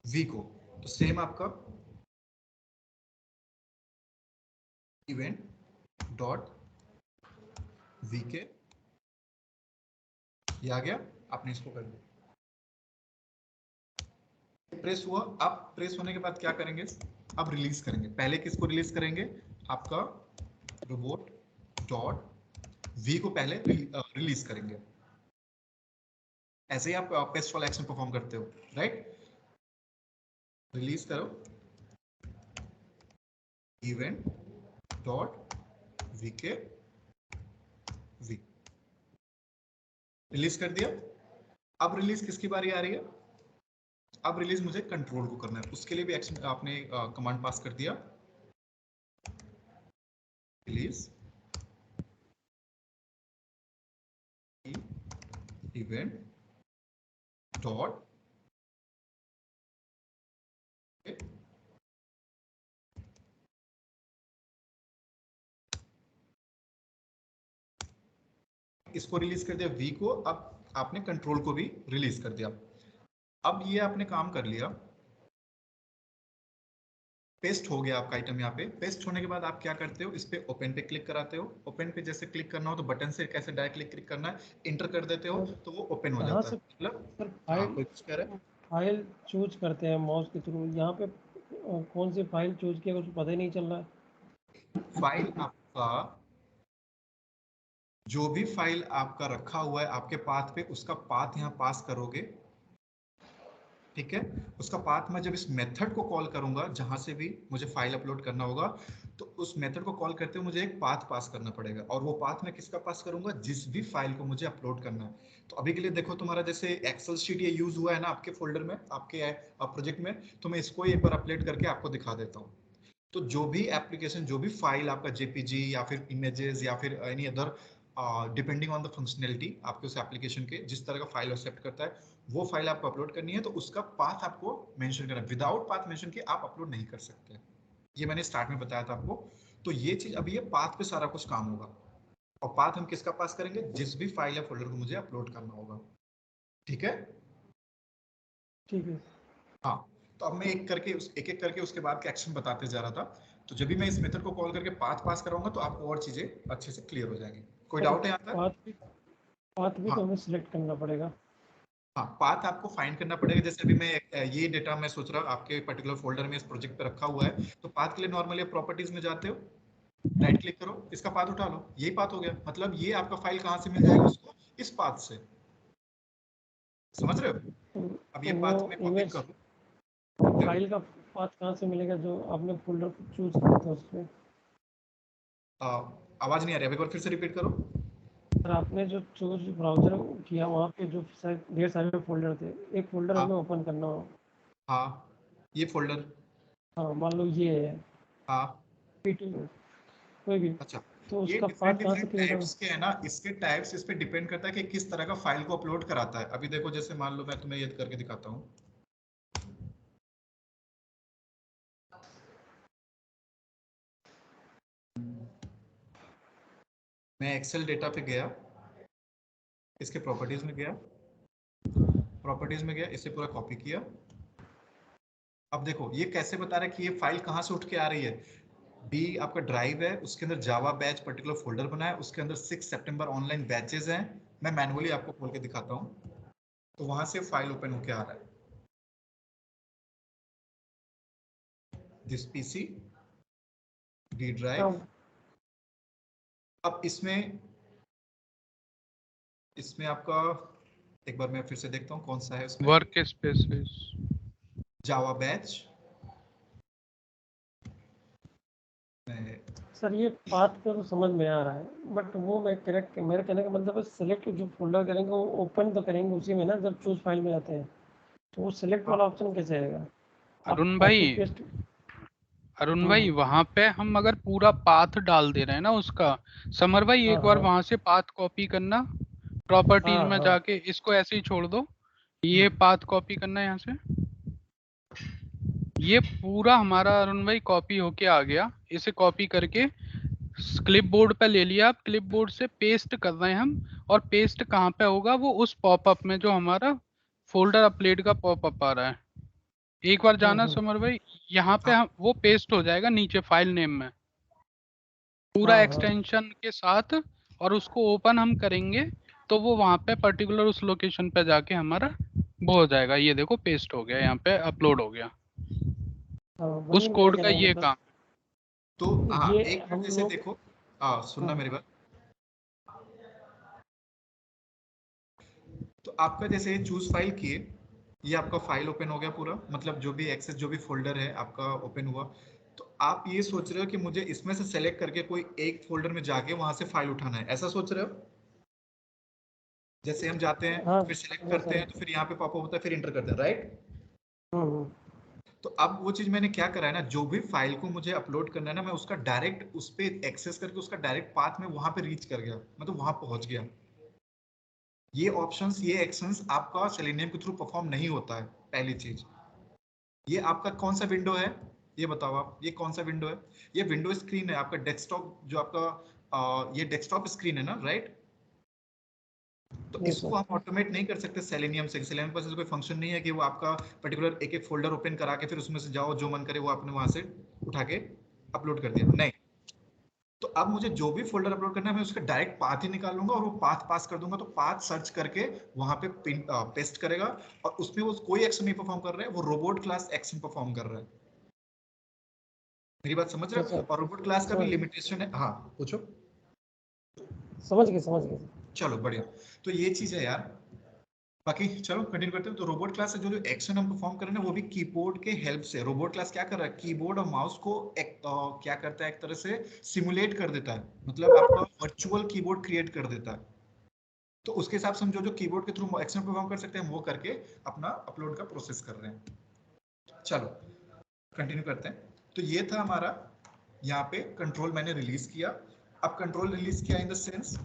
Speaker 1: वी को। तो सेम आपका इवेंट डॉट वी के, ये आ गया, आपने इसको कर दिया, प्रेस हुआ। अब प्रेस होने के बाद क्या करेंगे, अब रिलीज करेंगे। पहले किसको रिलीज करेंगे, आपका रोबोट डॉट वी को पहले रिलीज करेंगे। ऐसे ही आप पेस्ट वाला एक्शन परफॉर्म करते हो, राइट? रिलीज करो event dot VK V, release कर दिया। अब रिलीज किसकी बारी आ रही है? अब रिलीज मुझे कंट्रोल को करना है, उसके लिए भी एक्शन आपने कमांड पास कर दिया, रिलीज इवेंट डॉट इसको रिलीज कर दिया वी को। अब आपने कंट्रोल को भी रिलीज कर दिया। अब ये आपने काम कर लिया, पेस्ट हो गया आपका आइटम। यहाँ पे पेस्ट होने के बाद आप क्या करते हो, इस पे ओपन पे क्लिक कराते हो। ओपन पे जैसे क्लिक करना हो तो बटन से कैसे डायरेक्ट क्लिक करना है, इंटर कर देते हो तो वो ओपन हो
Speaker 3: कहाँ
Speaker 1: जाता है।
Speaker 3: से
Speaker 1: मतलब
Speaker 3: सर
Speaker 1: हाँ, कोई कुछ कह रहा है?
Speaker 3: फाइल चूज करते हैं माउस के थ्रू, यहाँ पे कौन सी फाइल चूज किया कुछ पता ही नहीं चल रहा है।
Speaker 1: फाइल आपका जो भी फाइल आपका रखा हुआ है आपके पाथ पे, उसका पाथ यहाँ पास करोगे, ठीक है? उसका पाथ मैं जब इस मेथड को कॉल करूंगा जहां से भी मुझे फाइल अपलोड करना होगा, तो उस मेथड को कॉल करते हुए मुझे एक पाथ पास करना पड़ेगा। और वो पाथ मैं किसका पास करूंगा? जिस भी फाइल को मुझे अपलोड करना है। तो अभी के लिए देखो, तुम्हारा जैसे एक्सेल शीट ये यूज हुआ है ना आपके फोल्डर में, आपके प्रोजेक्ट में, तो मैं इसको एक बार अपलोड करके आपको दिखा देता हूँ। तो जो भी एप्लीकेशन, जो भी फाइल आपका जेपीजी या फिर इमेजेस या फिर any other, depending on the functionality आपके उस एप्लीकेशन के जिस तरह का फाइल एक्सेप्ट करता है, वो फाइल आपको अपलोड करनी है, तो उसका पाथ आपको मेंशन करना है। विदाउट पाथ मेंशन के आप अपलोड नहीं कर सकते। ये मैंने स्टार्ट में बताया था आपको। तो ये चीज, अभी ये पाथ पे सारा कुछ काम होगा। और पाथ हम किसका पास करेंगे? जिस भी फाइल या फोल्डर को मुझे अपलोड करना होगा, ठीक है?
Speaker 3: ठीक है।
Speaker 1: हाँ, तो अब मैं एक एक करके उसके बाद के एक्शन बताते जा रहा था। तो जब भी मैं इस मेथड को कॉल करके पाथ पास कराऊंगा तो आपको और चीजें अच्छे से क्लियर हो जाएंगी। कोई
Speaker 3: सर
Speaker 1: डाउट है यहाँ तक?
Speaker 3: पाथ भी तो
Speaker 1: हाँ
Speaker 3: हमें सिलेक्ट करना पड़ेगा।
Speaker 1: हाँ, पाथ आपको फाइंड करना पड़ेगा। जैसे अभी मैं ये डेटा मैं सोच रहा हूँ आपके पर्टिकुलर फोल्डर में इस प्रोजेक्ट पे रखा हुआ है, तो पाथ के लिए नॉर्मली प्रॉपर्टीज में जाते हो, राइट क्लिक करो, इसका पाथ उठा लो, यही पाथ हो गया। मतलब ये आपका फाइल कहाँ से मिल जाएगा उसको? इस पाथ से। समझ रहे हो? अब ये
Speaker 3: तो वो
Speaker 1: पाथ मैं कॉपी
Speaker 3: इमेज
Speaker 1: करूँ,
Speaker 3: फाइल का पाथ कहाँ से मिलेगा जो आपने फोल्डर चूज किया था उसमें?
Speaker 1: आवाज नहीं आ रही, अब एक बार फिर से रिपीट करो।
Speaker 3: सर आपने जो चूज ब्राउजर किया वहाँ पे जो ढेर सारे फोल्डर थे, एक फोल्डर
Speaker 1: हाँ
Speaker 3: हमें ओपन करना हो।
Speaker 1: हाँ, ये फोल्डर,
Speaker 3: हाँ मान लो ये है
Speaker 1: हाँ
Speaker 3: पीटी, कोई भी,
Speaker 1: अच्छा।
Speaker 3: तो
Speaker 1: ये
Speaker 3: उसका
Speaker 1: डिफरेंट
Speaker 3: पाथ कहाँ से
Speaker 1: डिफरेंट
Speaker 3: क्रिएट होगा?
Speaker 1: टाइप्स के है ना, इसके टाइप्स इस पे डिपेंड करता है कि किस तरह का फाइल को अपलोड कराता है। अभी देखो, जैसे मान लो मैं तुम्हें ये करके दिखाता हूँ। मैं एक्सेल डेटा पे गया, इसके प्रॉपर्टीज में गया, प्रॉपर्टीज में गया, इसे पूरा कॉपी किया। अब देखो ये कैसे बता रहा है कि ये फाइल कहाँ से उठ के आ रही है। बी आपका ड्राइव है, उसके अंदर जावा बैच पर्टिकुलर फोल्डर बना है, उसके अंदर 6 सितंबर ऑनलाइन बैचेस हैं। मैं मैनुअली आपको खोल के दिखाता हूँ। तो वहां से फाइल ओपन होके आ रहा है, दिस पीसी डी ड्राइव।
Speaker 3: हाँ,
Speaker 1: अब इसमें इसमें आपका, एक बार मैं फिर से देखता हूँ कौन सा है इसमें।
Speaker 2: Work spaces.
Speaker 1: Java batch,
Speaker 3: sir ये पाथ का तो समझ में आ रहा है, बट वो मैं करेक्ट, मेरे कहने का मतलब है सिलेक्ट जो फोल्डर करेंगे वो ओपन तो करेंगे उसी में ना, जब चूज फाइल में जाते हैं तो वो सिलेक्ट वाला ऑप्शन कैसे आएगा? आप
Speaker 2: अरुण
Speaker 3: कॉपी
Speaker 2: भाई,
Speaker 3: पेस्ट।
Speaker 2: अरुण भाई वहां पे हम अगर पूरा पाथ डाल दे रहे हैं ना उसका, समर भाई
Speaker 3: हाँ
Speaker 2: एक बार
Speaker 3: हाँ
Speaker 2: वहां से पाथ कॉपी करना, प्रॉपर्टीज
Speaker 3: हाँ
Speaker 2: में
Speaker 3: हाँ।
Speaker 2: जाके इसको ऐसे ही छोड़ दो, ये पाथ कॉपी करना है यहाँ से। ये पूरा हमारा अरुण भाई कॉपी होके आ गया। इसे कॉपी करके क्लिप बोर्ड पे ले लिया, आप क्लिप बोर्ड से पेस्ट कर रहे हैं हम। और पेस्ट कहाँ पे होगा? वो उस पॉपअप में जो हमारा फोल्डर अपडेट का पॉपअप आ रहा है, एक बार जाना
Speaker 3: हम्म।
Speaker 2: समर भाई, यहाँ पे
Speaker 1: हाँ
Speaker 2: हम वो पेस्ट हो जाएगा नीचे फाइल नेम में पूरा
Speaker 3: हाँ हाँ।
Speaker 2: एक्सटेंशन के साथ। और उसको ओपन हम करेंगे तो वो वहाँ पे पर्टिकुलर उस लोकेशन पे जाके हमारा वो हो जाएगा। ये देखो पेस्ट हो गया, यहाँ पे अपलोड हो गया
Speaker 3: हाँ,
Speaker 2: उस
Speaker 3: वही मेरे
Speaker 2: कोड का
Speaker 3: कहने का
Speaker 2: ये
Speaker 3: मतलब।
Speaker 2: काम।
Speaker 1: तो हाँ,
Speaker 3: ये
Speaker 1: एक मिनट
Speaker 3: हम
Speaker 1: जैसे
Speaker 3: लोग।
Speaker 1: देखो, सुनना
Speaker 3: हाँ
Speaker 1: मेरी बात। तो तो आपका जैसे चूज फाइल किए, ये आपका फाइल ओपन हो गया पूरा, मतलब जो भी एक्सेस जो भी फोल्डर है आपका ओपन हुआ। तो आप ये सोच रहे हो कि मुझे इसमें से सेलेक्ट करके कोई एक फोल्डर में जाके वहां से फाइल उठाना है, ऐसा सोच रहे हो? जैसे हम जाते हैं
Speaker 3: हाँ
Speaker 1: फिर सिलेक्ट
Speaker 3: हाँ
Speaker 1: करते
Speaker 3: सर।
Speaker 1: हैं तो फिर यहाँ पे पॉपअप होता है, फिर इंटर करते हैं, राइट?
Speaker 3: हम्म।
Speaker 1: तो अब वो चीज मैंने क्या करा है ना, जो भी फाइल को मुझे अपलोड करना है ना, मैं उसका डायरेक्ट उस पे एक्सेस करके उसका डायरेक्ट पाथ में वहां पे रीच कर गया, मतलब वहां पहुंच गया। ये ऑप्शंस, ये एक्शंस आपका सेलेनियम के थ्रू परफॉर्म नहीं होता है, पहली चीज। ये आपका कौन सा विंडो है, ये बताओ आप, ये कौन सा विंडो है? ये विंडो स्क्रीन है आपका डेस्कटॉप, जो आपका ये डेस्कटॉप स्क्रीन है ना, राइट? तो
Speaker 3: जी
Speaker 1: इसको
Speaker 3: सर।
Speaker 1: हम ऑटोमेट नहीं कर सकते सेलेनियम से। सेलेनियम पर कोई फंक्शन नहीं है कि वो आपका पर्टिकुलर एक एक फोल्डर ओपन करा के फिर उसमें से जाओ जो मन करे वो आपने वहां से उठा के अपलोड कर दिया, नहीं। तो अब मुझे जो भी फोल्डर अपलोड करना है मैं उसका डायरेक्ट पाथ ही निकाल लूंगा और वो पाथ पास कर दूंगा, तो पाथ सर्च करके वहां पे पेस्ट करेगा और उसमें वो कोई एक्शन नहीं परफॉर्म कर रहा है, वो रोबोट क्लास एक्शन परफॉर्म कर रहा है। मेरी बात समझ रहे
Speaker 3: जी
Speaker 1: हो?
Speaker 3: सर,
Speaker 1: और रोबोट क्लास का भी
Speaker 3: समझ
Speaker 1: लिमिटेशन है। हाँ पूछो।
Speaker 3: समझ गए समझ गए।
Speaker 1: चलो बढ़िया, तो ये चीज है यार। बाकी चलो कंटिन्यू करते हैं। तो रोबोट क्लास से जो जो एक्शन हम परफॉर्म कर रहे हैं वो भी कीबोर्ड के हेल्प से। रोबोट क्लास क्या कर रहा है, कीबोर्ड और माउस को क्या करता है, एक तरह से सिमुलेट कर देता है, मतलब आपका वर्चुअल कीबोर्ड क्रिएट कर देता है। तो उसके हिसाब से हम जो जो कीबोर्ड के थ्रू एक्शन परफॉर्म कर सकते हैं वो करके अपना अपलोड का प्रोसेस कर रहे हैं। चलो कंटिन्यू करते हैं। तो ये था हमारा, यहाँ पे कंट्रोल मैंने रिलीज किया। अब कंट्रोल रिलीज किया इन द सेंस,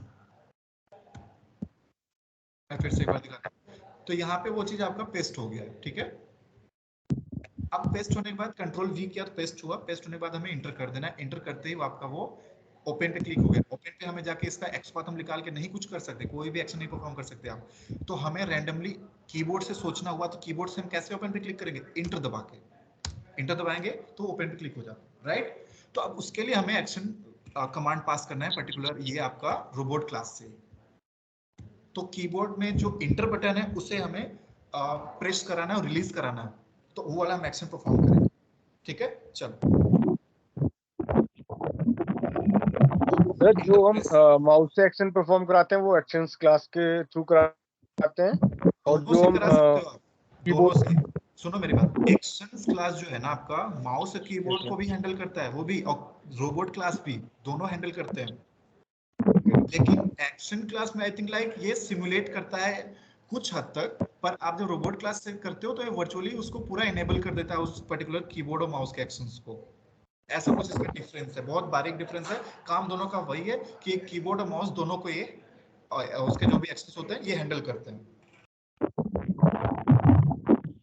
Speaker 1: मैं फिर से एक बार दिखाता हूं। तो यहाँ पे वो चीज आपका पेस्ट हो गया है, ठीक है। अब पेस्ट होने के बाद कंट्रोल वी किया तो पेस्ट हुआ। पेस्ट होने के बाद हमें इंटर कर देना है। इंटर करते ही आपका वो ओपन पे क्लिक हो गया। ओपन पे हमें जाके इसका एक्स पाथ हम निकाल के नहीं कुछ कर सकते, कोई भी एक्शन नहीं परफॉर्म कर सकते आप। तो हमें रैंडमली कीबोर्ड से सोचना हुआ, तो कीबोर्ड से हम कैसे ओपन पे क्लिक करेंगे, इंटर दबा के। इंटर दबाएंगे तो ओपन पे क्लिक हो जाता, राइट? तो अब उसके लिए हमें एक्शन कमांड पास करना है पर्टिकुलर, ये आपका रोबोट क्लास से। तो कीबोर्ड में जो इंटर बटन है उसे हमें प्रेस कराना है और रिलीज कराना है, तो वो वाला हम एक्शन परफॉर्म करेंगे, ठीक है। चलो
Speaker 4: सर जो हम
Speaker 1: प्रेस,
Speaker 4: माउस से एक्शन परफॉर्म कराते हैं वो एक्शंस क्लास के थ्रू कराते हैं, और
Speaker 1: दोनों
Speaker 4: जो
Speaker 1: से
Speaker 4: हम
Speaker 1: करा सकते हो आप, दोनों
Speaker 4: कीबोर्ड।
Speaker 1: से। सुनो मेरी बात, एक्शंस क्लास जो है ना आपका, माउस और कीबोर्ड को भी हैंडल करता है वो भी, और रोबोट क्लास भी, दोनों हैंडल करते हैं। लेकिन एक्शन क्लास में आई थिंक लाइक ये सिमुलेट करता है कुछ हद तक, पर आप जब रोबोट क्लास से करते हो तो ये वर्चुअली उसको पूरा इनेबल कर देता है उस पर्टिकुलर कीबोर्ड और माउस के एक्शंस को। ऐसा कुछ इसमें डिफरेंस है, बहुत बारीक डिफरेंस है। काम दोनों का वही है कि कीबोर्ड और माउस दोनों को ये उसके जो भी एक्सेस होते हैं ये हैंडल करते हैं।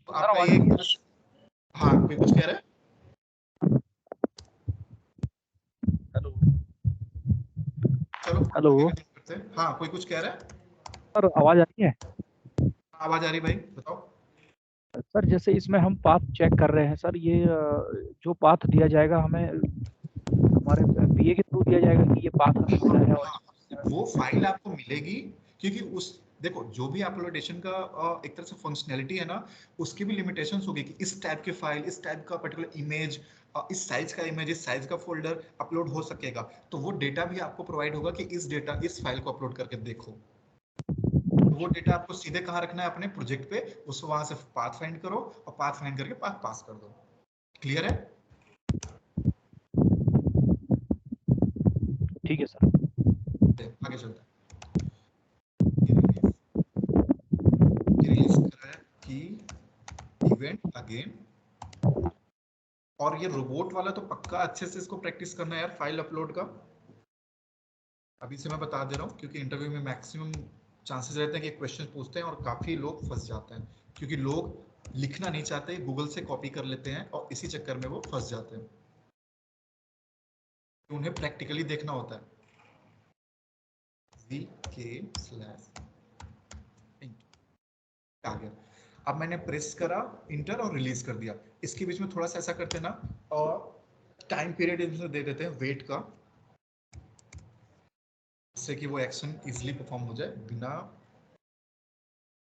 Speaker 1: तो
Speaker 2: सर
Speaker 1: आपका
Speaker 2: आवाज
Speaker 1: ये,
Speaker 2: नहीं आ
Speaker 1: हाँ कोई कुछ कह रहा है?
Speaker 2: हेलो
Speaker 1: चलो
Speaker 2: हेलो
Speaker 1: आगे कंटिन्यू करते हैं। हाँ कोई कुछ कह रहा है?
Speaker 2: सर आवाज आ रही है?
Speaker 1: आवाज आ रही भाई, बताओ।
Speaker 2: सर जैसे इसमें हम पाथ चेक कर रहे हैं सर, ये जो पाथ दिया जाएगा हमें हमारे पीए के थ्रू दिया जाएगा कि ये पाथ हमें मिला है, और
Speaker 1: हाँ, वो फाइल आपको मिलेगी, क्योंकि उस, देखो जो भी अपलोडेशन का एक तरह से फंक्शनैलिटी है ना, उसकी भी लिमिटेशंस होगी कि इस टाइप की फाइल, इस टाइप का पर्टिकुलर इमेज, इस साइज का इमेज, इस साइज का फोल्डर अपलोड हो सकेगा। तो वो डेटा भी आपको प्रोवाइड होगा कि इस डेटा, इस फाइल को अपलोड करके देखो। तो वो डेटा आपको सीधे कहाँ रखना है, अपने प्रोजेक्ट पे, उसको वहां से पाथ फाइंड करो और पाथ फाइंड करके पाथ पास कर दो। क्लियर है?
Speaker 2: ठीक है सर।
Speaker 1: आगे चलते हैं। रिलीज करा है कि इवेंट अगेन। और ये रोबोट वाला तो पक्का अच्छे से इसको प्रैक्टिस करना है यार, फाइल अपलोड का। अभी से मैं बता दे रहा हूँ, क्योंकि इंटरव्यू में मैक्सिमम चांसेस रहते हैं कि क्वेश्चन पूछते हैं और काफी लोग फंस जाते हैं, क्योंकि लोग लिखना नहीं चाहते, गूगल से कॉपी कर लेते हैं और इसी चक्कर में वो फंस जाते हैं। उन्हें प्रैक्टिकली देखना होता है। आ गया। अब मैंने प्रेस करा इंटर और रिलीज कर दिया। इसके बीच में थोड़ा सा ऐसा करते हैं ना, और टाइम पीरियड दे देते हैं वेट का, जिससे कि वो एक्शन इजीली परफॉर्म हो जाए बिना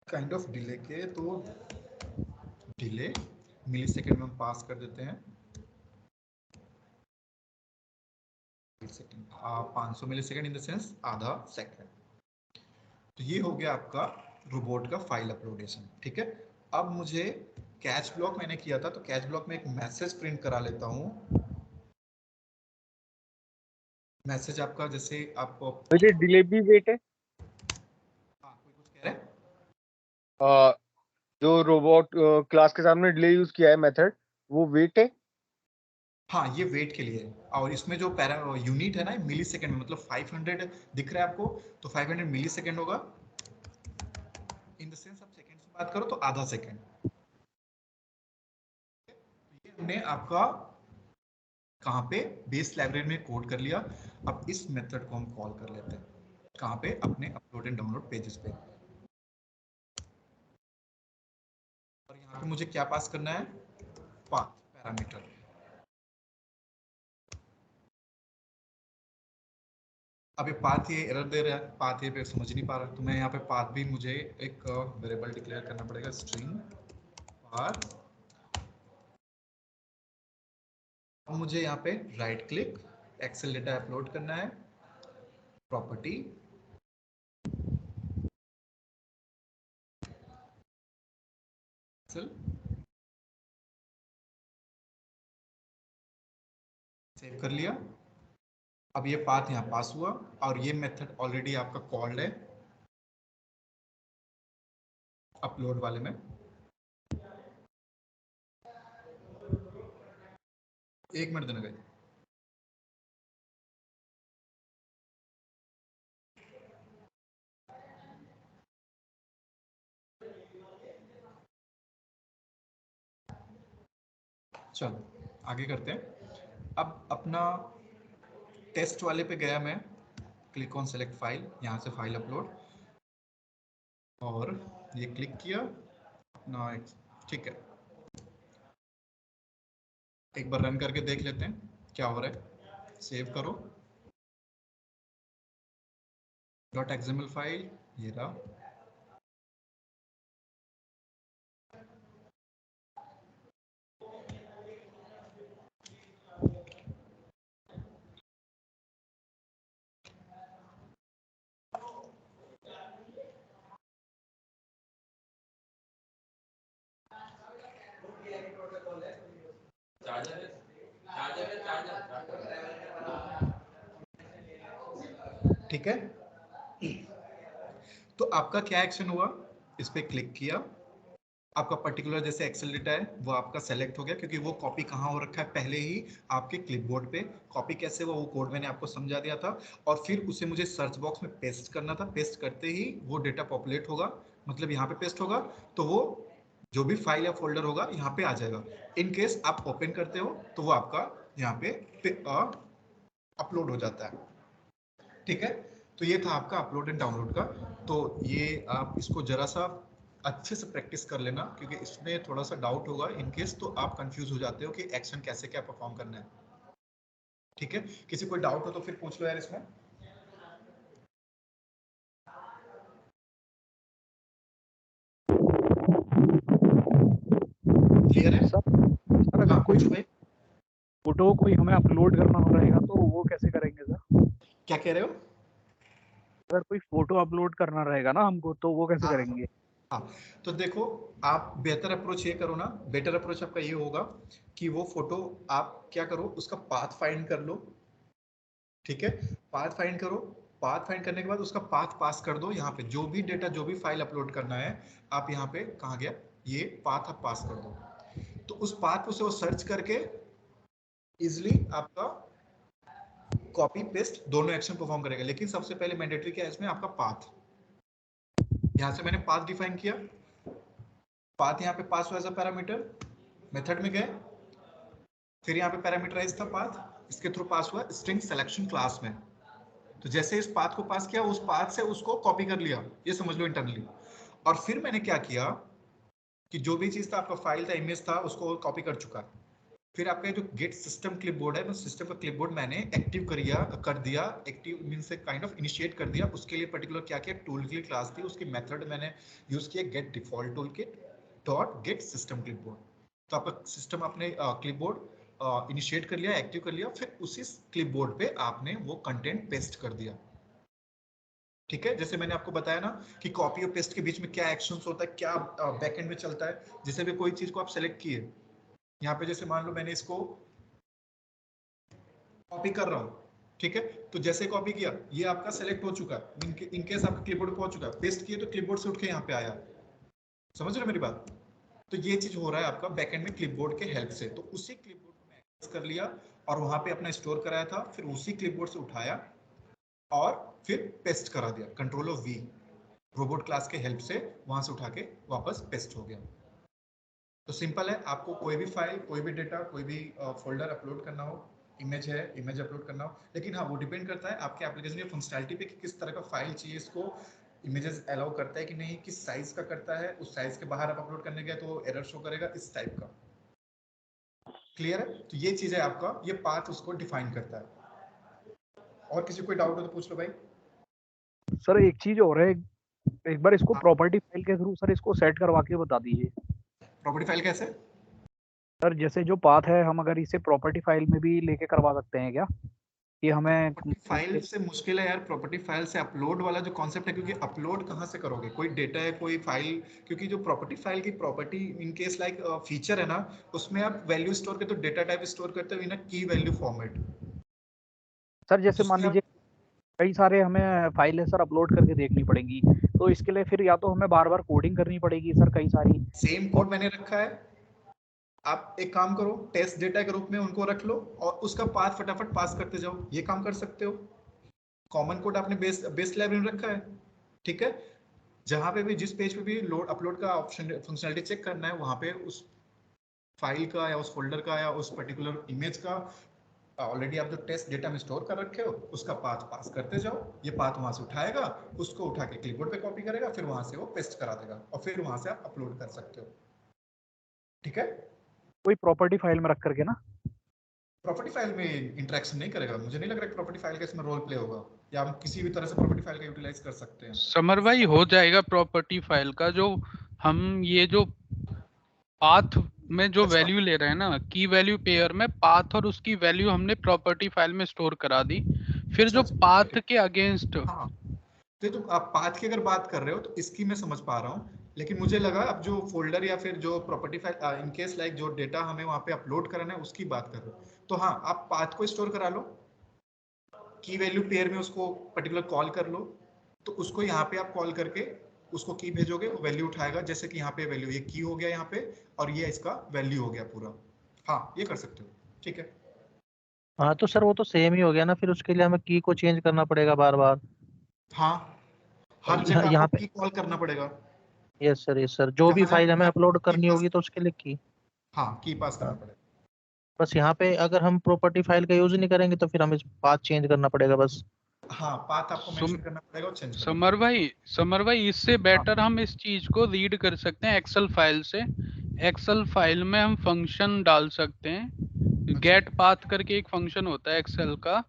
Speaker 1: काइंड ऑफ डिले के। तो डिले मिली सेकेंड में हम पास कर देते हैं, 500 मिली सेकेंड इन द सेंस आधा सेकेंड। तो ये हो गया आपका रोबोट का फाइल अपलोडेशन। ठीक है, अब मुझे कैच ब्लॉक मैंने किया था, तो कैच ब्लॉक में एक मैसेज प्रिंट करा लेता हूँ। मैसेज आपका जैसे आपको
Speaker 4: मुझे डिले भी वेट है।
Speaker 1: कोई कुछ कह रहे हैं?
Speaker 4: जो रोबोट क्लास के सामने डिले यूज किया है मेथड, वो वेट है।
Speaker 1: हाँ, ये वेट के लिए है, और इसमें जो पैरा यूनिट है ना, मिली सेकेंड में, मतलब 500 दिख रहा है आपको, तो 500 मिली सेकेंड होगा। इन द सेंस आप सेकेंड से बात करो तो आधा सेकेंड। ये हमने आपका कहाँ पे बेस लाइब्रेरी में कोड कर लिया। अब इस मेथड को हम कॉल कर लेते हैं कहाँ पे, अपने अपलोड एंड डाउनलोड पेजेस पे। और यहाँ पे मुझे क्या पास करना है, पाथ पैरामीटर। अब ये पाथ ये एरर दे रहा है, पाथ ये पे समझ नहीं पा रहा, तो मैं यहाँ पे पाथ भी मुझे एक वेरिएबल डिक्लेयर करना पड़ेगा, स्ट्रिंग पाथ। अब मुझे यहाँ पे right click, Excel data upload करना है, प्रॉपर्टी, एक्सेल, सेव कर लिया। अब ये पाथ यहाँ पास हुआ, और ये मेथड ऑलरेडी आपका कॉल्ड है अपलोड वाले में। एक मिनट देना गई। चलो आगे करते हैं। अब अपना टेस्ट वाले पे गया मैं, क्लिक ऑन सेलेक्ट फाइल, यहाँ से फाइल अपलोड, और ये क्लिक किया अपना। ठीक है, एक बार रन करके देख लेते हैं क्या हो रहा है। सेव करो, .xml फाइल ये रहा। ठीक है, तो आपका क्या एक्शन हुआ, इस पे क्लिक किया, आपका पर्टिकुलर जैसे एक्सेल डेटा है वो आपका सेलेक्ट हो गया, क्योंकि वो कॉपी कहाँ हो रखा है पहले ही आपके क्लिपबोर्ड पे। कॉपी कैसे हुआ वो कोड मैंने आपको समझा दिया था, और फिर उसे मुझे सर्च बॉक्स में पेस्ट करना था। पेस्ट करते ही वो डेटा पॉपुलेट होगा, मतलब यहाँ पे पेस्ट होगा, तो वो जो भी फाइल या फोल्डर होगा यहाँ पे आ जाएगा। इन केस आप ओपन करते हो तो वो आपका यहाँ पे अपलोड हो जाता है। ठीक है, तो ये था आपका अपलोड एंड डाउनलोड का। तो ये आप इसको जरा सा अच्छे से प्रैक्टिस कर लेना, क्योंकि इसमें थोड़ा सा डाउट होगा इन केस, तो आप कंफ्यूज हो जाते हो कि एक्शन कैसे क्या परफॉर्म करना है। ठीक है, किसी कोई डाउट हो तो फिर पूछ लो यार इसमें। क्लियर है?
Speaker 5: सर अगर
Speaker 1: हाँ
Speaker 5: कोई
Speaker 1: पूछो भाई।
Speaker 5: फोटो कोई हमें अपलोड करना रहेगा तो वो कैसे करेंगे सर?
Speaker 1: क्या कह रहे हो?
Speaker 5: अगर कोई फोटो अपलोड करना रहेगा ना हमको तो वो कैसे
Speaker 1: हाँ
Speaker 5: करेंगे?
Speaker 1: हाँ, तो देखो, आप बेहतर अप्रोच ये करो ना, बेटर अप्रोच आपका ये होगा कि वो फोटो आप क्या करो, उसका पाथ फाइंड कर लो। ठीक है, पाथ फाइंड करो, पाथ फाइंड करने के बाद उसका पाथ पास कर दो। यहाँ पे जो भी डेटा जो भी फाइल अपलोड करना है, आप यहाँ पे कहाँ गया, ये पाथ आप पास कर दो, तो उस पाथ को से वो सर्च करके इजिली आपका कॉपी पेस्ट दोनों एक्शन परफॉर्म करेगा। लेकिन सबसे पहले मैंडेटरी क्या है इसमें, आपका पाथ। यहाँ से मैंने पाथ डिफाइन किया, पाथ यहाँ पे पास हुआ एज अ पैरामीटर, मेथड में गए, फिर यहाँ पे पैरामीटराइज था पाथ, इसके थ्रू पास हुआ स्ट्रिंग सिलेक्शन क्लास में। तो जैसे इस पाथ को पास किया, उस पाथ से उसको कॉपी कर लिया, ये समझ लो इंटरनली। और फिर मैंने क्या किया कि जो भी चीज था, आपका फाइल था, इमेज था, उसको कॉपी कर चुका। फिर आपका जो गेट सिस्टम क्लिपबोर्ड है, सिस्टम का क्लिपबोर्ड मैंने एक्टिव कर दिया। एक्टिव मीन से काइंड ऑफ इनिशिएट कर दिया। उसके लिए पर्टिकुलर क्या किया, टूल की क्लास थी, उसकी मेथड मैंने यूज किया get default toolkit dot get system clipboard. तो आपका सिस्टम आपने क्लिपबोर्ड इनिशिएट कर लिया, एक्टिव कर लिया, फिर उसी क्लिपबोर्ड पे आपने वो कंटेंट पेस्ट कर दिया। ठीक है, जैसे मैंने आपको बताया ना कि कॉपी और पेस्ट के बीच में क्या एक्शंस होता है, क्या बैकएंड में चलता है। जैसे भी कोई चीज को आप सेलेक्ट किए, यहाँ पे जैसे मान लो मैंने इसको कॉपी कर रहा हूँ, ठीक है, तो जैसे कॉपी किया ये आपका सेलेक्ट हो चुका है, इनकेस आपका क्लिपबोर्ड पहुंच चुका है, पेस्ट किए तो क्लिपबोर्ड से उठ के यहाँ पे आया। समझ रहे हो मेरी बात? तो ये चीज हो रहा है आपका बैकएंड में क्लिपबोर्ड के हेल्प से। तो उसी क्लिपबोर्ड को मैं एक्सेस कर लिया और वहां पे अपना स्टोर कराया था, फिर उसी क्लिपबोर्ड से उठाया और फिर पेस्ट करा दिया, control of V, robot class के हेल्प से वहां से उठा के वापस पेस्ट हो गया। तो सिंपल है, आपको कोई भी फाइल, कोई भी डेटा, कोई भी फोल्डर अपलोड करना हो, इमेज है, इमेज अपलोड करना हो, लेकिन हाँ वो डिपेंड करता है आपके एप्लीकेशन की फंक्शनैलिटी पे कि किस तरह का फाइल चाहिए, इसको इमेजेस अलाउ करता है कि नहीं, किस साइज का करता है, उस साइज के बाहर आप अपलोड करने गए तो एरर शो करेगा, इस टाइप का। क्लियर है? तो ये चीज है आपका, ये पाथ उसको डिफाइन करता है। और किसी कोई डाउट हो तो पूछ लो भाई।
Speaker 5: सर एक चीज और है, एक बार इसको प्रॉपर्टी फाइल के थ्रू सर इसको सेट करवा के बता दीजिए।
Speaker 1: प्रॉपर्टी फाइल कैसे?
Speaker 5: सर जैसे जो पाथ है हम अगर इसे प्रॉपर्टी फाइल में भी लेके करवा सकते हैं क्या, कि हमें
Speaker 1: प्रॉपर्टी फाइल से मुश्किल है यार, प्रॉपर्टी फाइल से अपलोड वाला जो कॉन्सेप्ट है, क्योंकि अपलोड कहाँ से करोगे, कोई डेटा है, कोई फाइल, क्योंकि जो प्रॉपर्टी फाइल की property in case like feature है ना, उसमें आप वैल्यू स्टोर करते हो, डेटा टाइप स्टोर करते हो इन की वैल्यू फॉर्मेट।
Speaker 5: सर जैसे मान लीजिए कई सारे हमें फाइलें सर अपलोड करके देखनी पड़ेंगी, तो इसके लिए फिर या तो हमें बार बार कोडिंग करनी पड़ेगी सर कई सारी।
Speaker 1: सेम कोड मैंने रखा है, आप एक काम करो, टेस्ट डेटा के रूप में उनको रख लो और उसका पाथ फटाफट पास करते जाओ, ये काम कर सकते हो। कॉमन कोड आपने बेस लाइब्रेरी में रखा है, ठीक है, जहां पे भी जिस पेज पे भी लोड अपलोड का ऑप्शन फंक्शनैलिटी चेक करना है, वहां पे उस फाइल का या उस फोल्डर का या उस पर्टिकुलर इमेज का ऑलरेडी आप जो टेस्ट डेटा में स्टोर कर रखे हो उसका पाथ पास करते जाओ, ये पाथ वहां से उठाएगा, उसको उठा के क्लिपबोर्ड पे कॉपी करेगा, फिर वहां से वो पेस्ट करा देगा और फिर वहां से आप अपलोड कर सकते हो। ठीक है,
Speaker 5: कोई प्रॉपर्टी फाइल में रख करके ना।
Speaker 1: प्रॉपर्टी फाइल में इंटरेक्शन नहीं करेगा, मुझे नहीं लग रहा प्रॉपर्टी फाइल का इसमें रोल प्ले होगा, या हम किसी भी तरह से प्रॉपर्टी फाइल का यूटिलाइज कर सकते हैं।
Speaker 2: समर भाई हो जाएगा प्रॉपर्टी फाइल का, जो हम ये जो पाथ में जो
Speaker 1: अच्छा।
Speaker 2: वैल्यू ले रहे हैं ना, की वैल्यू पेयर में पाथ और उसकी वैल्यू हमने प्रॉपर्टी फाइल में स्टोर करा दी, फिर जो पाथ के अगेंस्ट।
Speaker 1: हाँ, तो आप पाथ की अगर बात कर रहे हो तो इसकी मैं समझ पा रहा हूँ, लेकिन मुझे लगा अब जो फोल्डर या फिर जो property file in case like जो डेटा हमें वहां पे अपलोड कराना है उसकी बात कर रहे हो, तो हाँ आप पाथ को स्टोर करा लो, की वैल्यू पेयर में उसको पर्टिकुलर कॉल कर लो, तो उसको यहाँ पे आप कॉल करके उसको की भेजोगे, वो वैल्यू उठाएगा, जैसे कि यहाँ पे वैल्यू ये की हो गया यहाँ पे और ये इसका वैल्यू हो गया पूरा। हाँ ये कर सकते हो, ठीक है।
Speaker 6: हाँ तो सर वो तो सेम ही हो गया ना, फिर उसके लिए हमें की को चेंज करना पड़ेगा बार बार।
Speaker 1: हाँ, हर जगह
Speaker 6: यहाँ
Speaker 1: आपको
Speaker 6: पे
Speaker 1: की कॉल करना पड़ेगा।
Speaker 6: यस सर, जो भी
Speaker 1: जहाँ
Speaker 6: फाइल हमें
Speaker 1: जहाँ
Speaker 6: अपलोड
Speaker 1: की
Speaker 6: करनी
Speaker 1: पास,
Speaker 6: होगी तो उसके लिए की।
Speaker 1: हाँ की पास करना पड़ेगा।
Speaker 6: बस यहाँ पे अगर हम प्रॉपर्टी फाइल का यूज नहीं करेंगे तो फिर हमें पाथ चेंज करना पड़ेगा बस।
Speaker 1: हाँ पाथ आपको मेंशन करना पड़ेगा और चेंज करना
Speaker 2: समर भाई इससे बेटर हम इस चीज को रीड कर सकते हैं एक्सेल फाइल से। एक्सेल फाइल में हम फंक्शन डाल सकते हैं, गेट पाथ करके एक फंक्शन होता है एक्सेल का,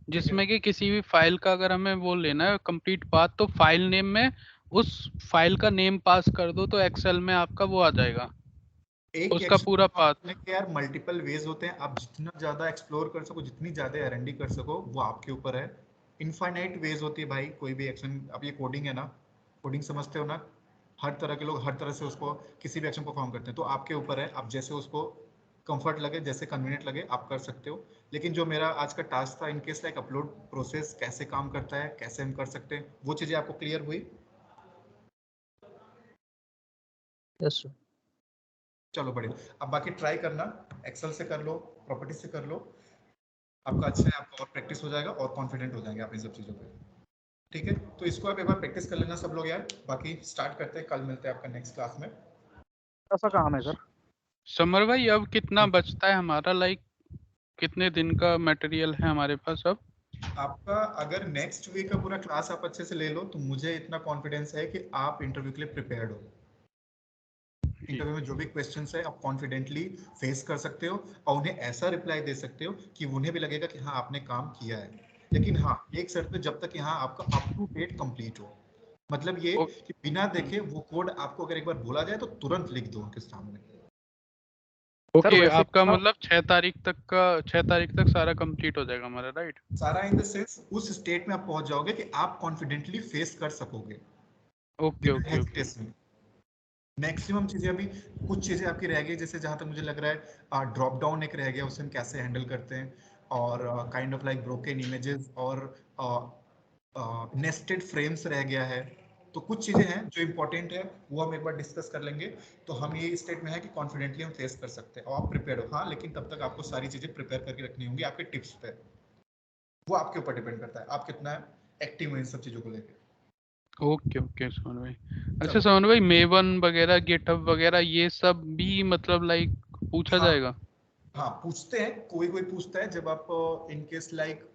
Speaker 2: जिसमें कि किसी भी फाइल का अगर हमें वो लेना है कंप्लीट पाथ, तो फाइल नेम में उस फाइल का नेम पास कर दो तो एक्सेल में आपका वो आ जाएगा,
Speaker 1: एक
Speaker 2: उसका
Speaker 1: एक्शन
Speaker 2: पूरा पाथ।
Speaker 1: करने के यार मल्टीपल वेज होते हैं, आप जितना ज्यादा एक्सप्लोर कर सको, जितनी ज्यादा R&D कर सको वो आपके ऊपर है। इनफाइनाइट वेज होती है भाई कोई भी एक्शन। अब ये कोडिंग है ना, कोडिंग समझते हो ना, हर तरह के लोग हर तरह से उसको किसी भी एक्शन परफॉर्म करते हैं, तो आपके ऊपर है, आप जैसे उसको कंफर्ट लगे, जैसे कन्वीनियंट लगे आप कर सकते हो। लेकिन जो मेरा आज का टास्क था इनकेस लाइक अपलोड प्रोसेस कैसे काम करता है, कैसे हम कर सकते हैं, वो चीजें आपको क्लियर हुई?
Speaker 6: Yes sir.
Speaker 1: चलो बढ़िया, अब बाकी ट्राई करना, एक्सेल से कर लो, प्रॉपर्टी से कर लो, आपका अच्छा है, आपका और प्रैक्टिस हो जाएगा और कॉन्फिडेंट हो जाएंगे आप इन सब चीज़ों पे। ठीक है, तो इसको आप एक बार प्रैक्टिस कर लेना सब लोग यार, बाकी स्टार्ट करते हैं, कल मिलते हैं आपका नेक्स्ट क्लास में।
Speaker 5: ऐसा काम है सर।
Speaker 2: समर भाई अब कितना बचता है हमारा, लाइक कितने दिन का मटेरियल है हमारे पास अब?
Speaker 1: आपका अगर नेक्स्ट वीक का पूरा क्लास आप अच्छे से ले लो तो मुझे इतना कॉन्फिडेंस है कि आप इंटरव्यू के लिए प्रिपेयर्ड हो। इंटरव्यू में जो भी क्वेश्चंस है आप कॉन्फिडेंटली फेस कर सकते हो और उन्हें ऐसा रिप्लाई दे सकते हो कि उन्हें भी लगेगा कि हाँ आपने काम किया है। लेकिन हाँ एक शर्त पे, जब तक यहाँ आपका अप टू डेट कंप्लीट हो, मतलब ये कि बिना देखे वो कोड आपको अगर एक बार बोला जाए तो तुरंत लिख दो उनके सामने।
Speaker 2: ओके
Speaker 5: वैसे
Speaker 2: आपका
Speaker 5: हाँ,
Speaker 2: मतलब 6 तारीख तक सारा कंप्लीट हो जाएगा हमारा, राइट?
Speaker 1: सारा इन द सेंस उस स्टेट में आप पहुंच जाओगे कि आप कॉन्फिडेंटली फेस कर सकोगे
Speaker 2: okay
Speaker 1: with
Speaker 2: okay okay
Speaker 1: hesitation. Maximum चीजें अभी, कुछ चीजें आपकी रह गई, जैसे जहां तक मुझे लग रहा है ड्रॉप डाउन एक रह गया, उसे हम कैसे हैंडल करते हैं, और kind of like broken images और नेस्टेड फ्रेम्स रह गया है। तो कुछ चीजें हैं जो इंपॉर्टेंट है, वो हम एक बार डिस्कस कर लेंगे। तो हम ये स्टेट में है कि कॉन्फिडेंटली हम फेस कर सकते हैं और आप प्रिपेयर हो। हाँ, लेकिन तब तक आपको सारी चीजें प्रिपेयर करके रखनी होंगी आपके टिप्स पे, वो आपके ऊपर डिपेंड करता है आप कितना एक्टिव हो इन सब चीजों को लेकर।
Speaker 2: ओके ओके सोहन भाई। अच्छा
Speaker 1: चलो।
Speaker 2: सोहन भाई, मेवन वगैरह गिटहब वगैरह ये सब भी मतलब लाइक पूछा
Speaker 1: हाँ
Speaker 2: जाएगा?
Speaker 1: हाँ, पूछते हैं, कोई कोई पूछता है जब आप इन केस लाइक,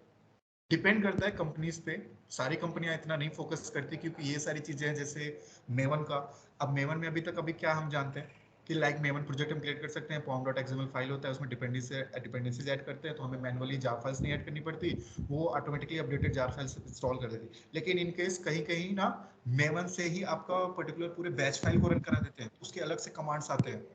Speaker 1: डिपेंड करता है कंपनीज पे। सारी कंपनियां इतना नहीं फोकस करती क्योंकि ये सारी चीजें हैं जैसे मेवन का। अब मेवन में अभी क्या हम जानते हैं कि लाइक मेवन प्रोजेक्ट हम क्रिएट कर सकते हैं, pom.xml फाइल होता है, उसमें डिपेंडेंसीज ऐड करते हैं, तो हमें मैनुअली जार फाइल्स नहीं ऐड करनी पड़ती, वो automatically updated jar files install कर देती। लेकिन इन केस कहीं कहीं ना मेवन से ही आपका पर्टिकुलर पूरे बैच फाइल को रन करा देते हैं, उसके अलग से कमांड्स आते हैं,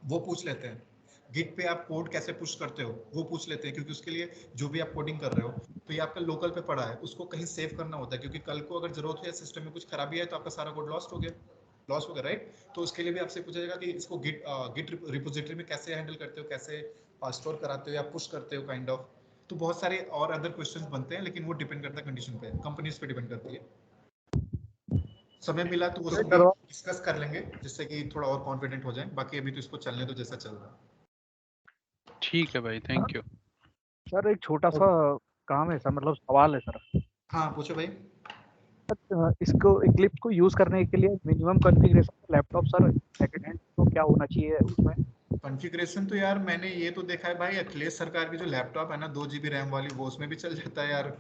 Speaker 1: वो पूछ लेते हैं। गिट पे आप कोड कैसे पुश करते हो वो पूछ लेते हैं, क्योंकि उसके लिए जो भी आप कोडिंग कर रहे हो तो ये आपका लोकल पे पड़ा है, उसको कहीं सेव करना होता है, क्योंकि कल को अगर जरूरत हो या सिस्टम में कुछ खराबी है तो आपका सारा कोड लॉस्ट हो गया, राइट? तो उसके लिए भी आपसे पूछा जाएगा कि इसको गिट रिपोजिटरी में कैसे हैंडल करते हो, कैसे स्टोर कराते हो या पुश करते हो काइंड ऑफ। तो बहुत सारे और अदर क्वेश्चंस बनते हैं, लेकिन वो डिपेंड करता है कंडीशन पे, कंपनीज पे डिपेंड करती है। समय मिला तो वो सब भी डिस्कस कर लेंगे जिससे कि थोड़ा और कॉन्फिडेंट हो जाए। बाकी अभी तो इसको चलने दो जैसा चल रहा है।
Speaker 2: ठीक है भाई, थैंक यू।
Speaker 5: सर एक छोटा सा काम है सर, मतलब सवाल है सर।
Speaker 1: हाँ पूछो भाई।
Speaker 5: इसको इक्लिप्स को यूज करने के लिए minimum configuration laptop sir second hand तो क्या होना चाहिए उसमें?
Speaker 1: कॉन्फ़िगरेशन तो यार मैंने ये तो देखा है भाई, अखिलेश सरकार की जो लैपटॉप है ना 2 GB रैम वाली, वो उसमें भी चल जाता है यार।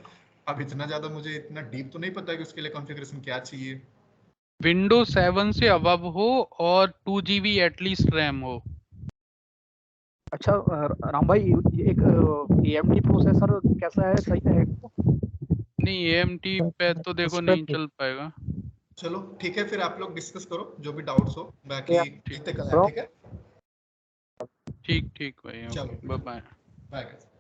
Speaker 1: अब इतना ज्यादा मुझे इतना डीप तो नहीं पता कि उसके लिए कॉन्फ़िगरेशन क्या चाहिए।
Speaker 2: विंडोज 7 से अबव हो और 2 GB एटलीस्ट रैम हो।
Speaker 5: अच्छा राम भाई, ये एक AMD प्रोसेसर कैसा है, सही है?
Speaker 2: नहीं AMD पे तो देखो नहीं चल पाएगा।
Speaker 1: चलो ठीक है, फिर आप लोग डिस्कस करो जो भी डाउट्स हो, बाकी
Speaker 2: ठीक
Speaker 1: देखते कल है, ठीक है?
Speaker 2: ठीक ठीक भाई,
Speaker 1: चलो
Speaker 2: बाय बाय।
Speaker 1: बाय।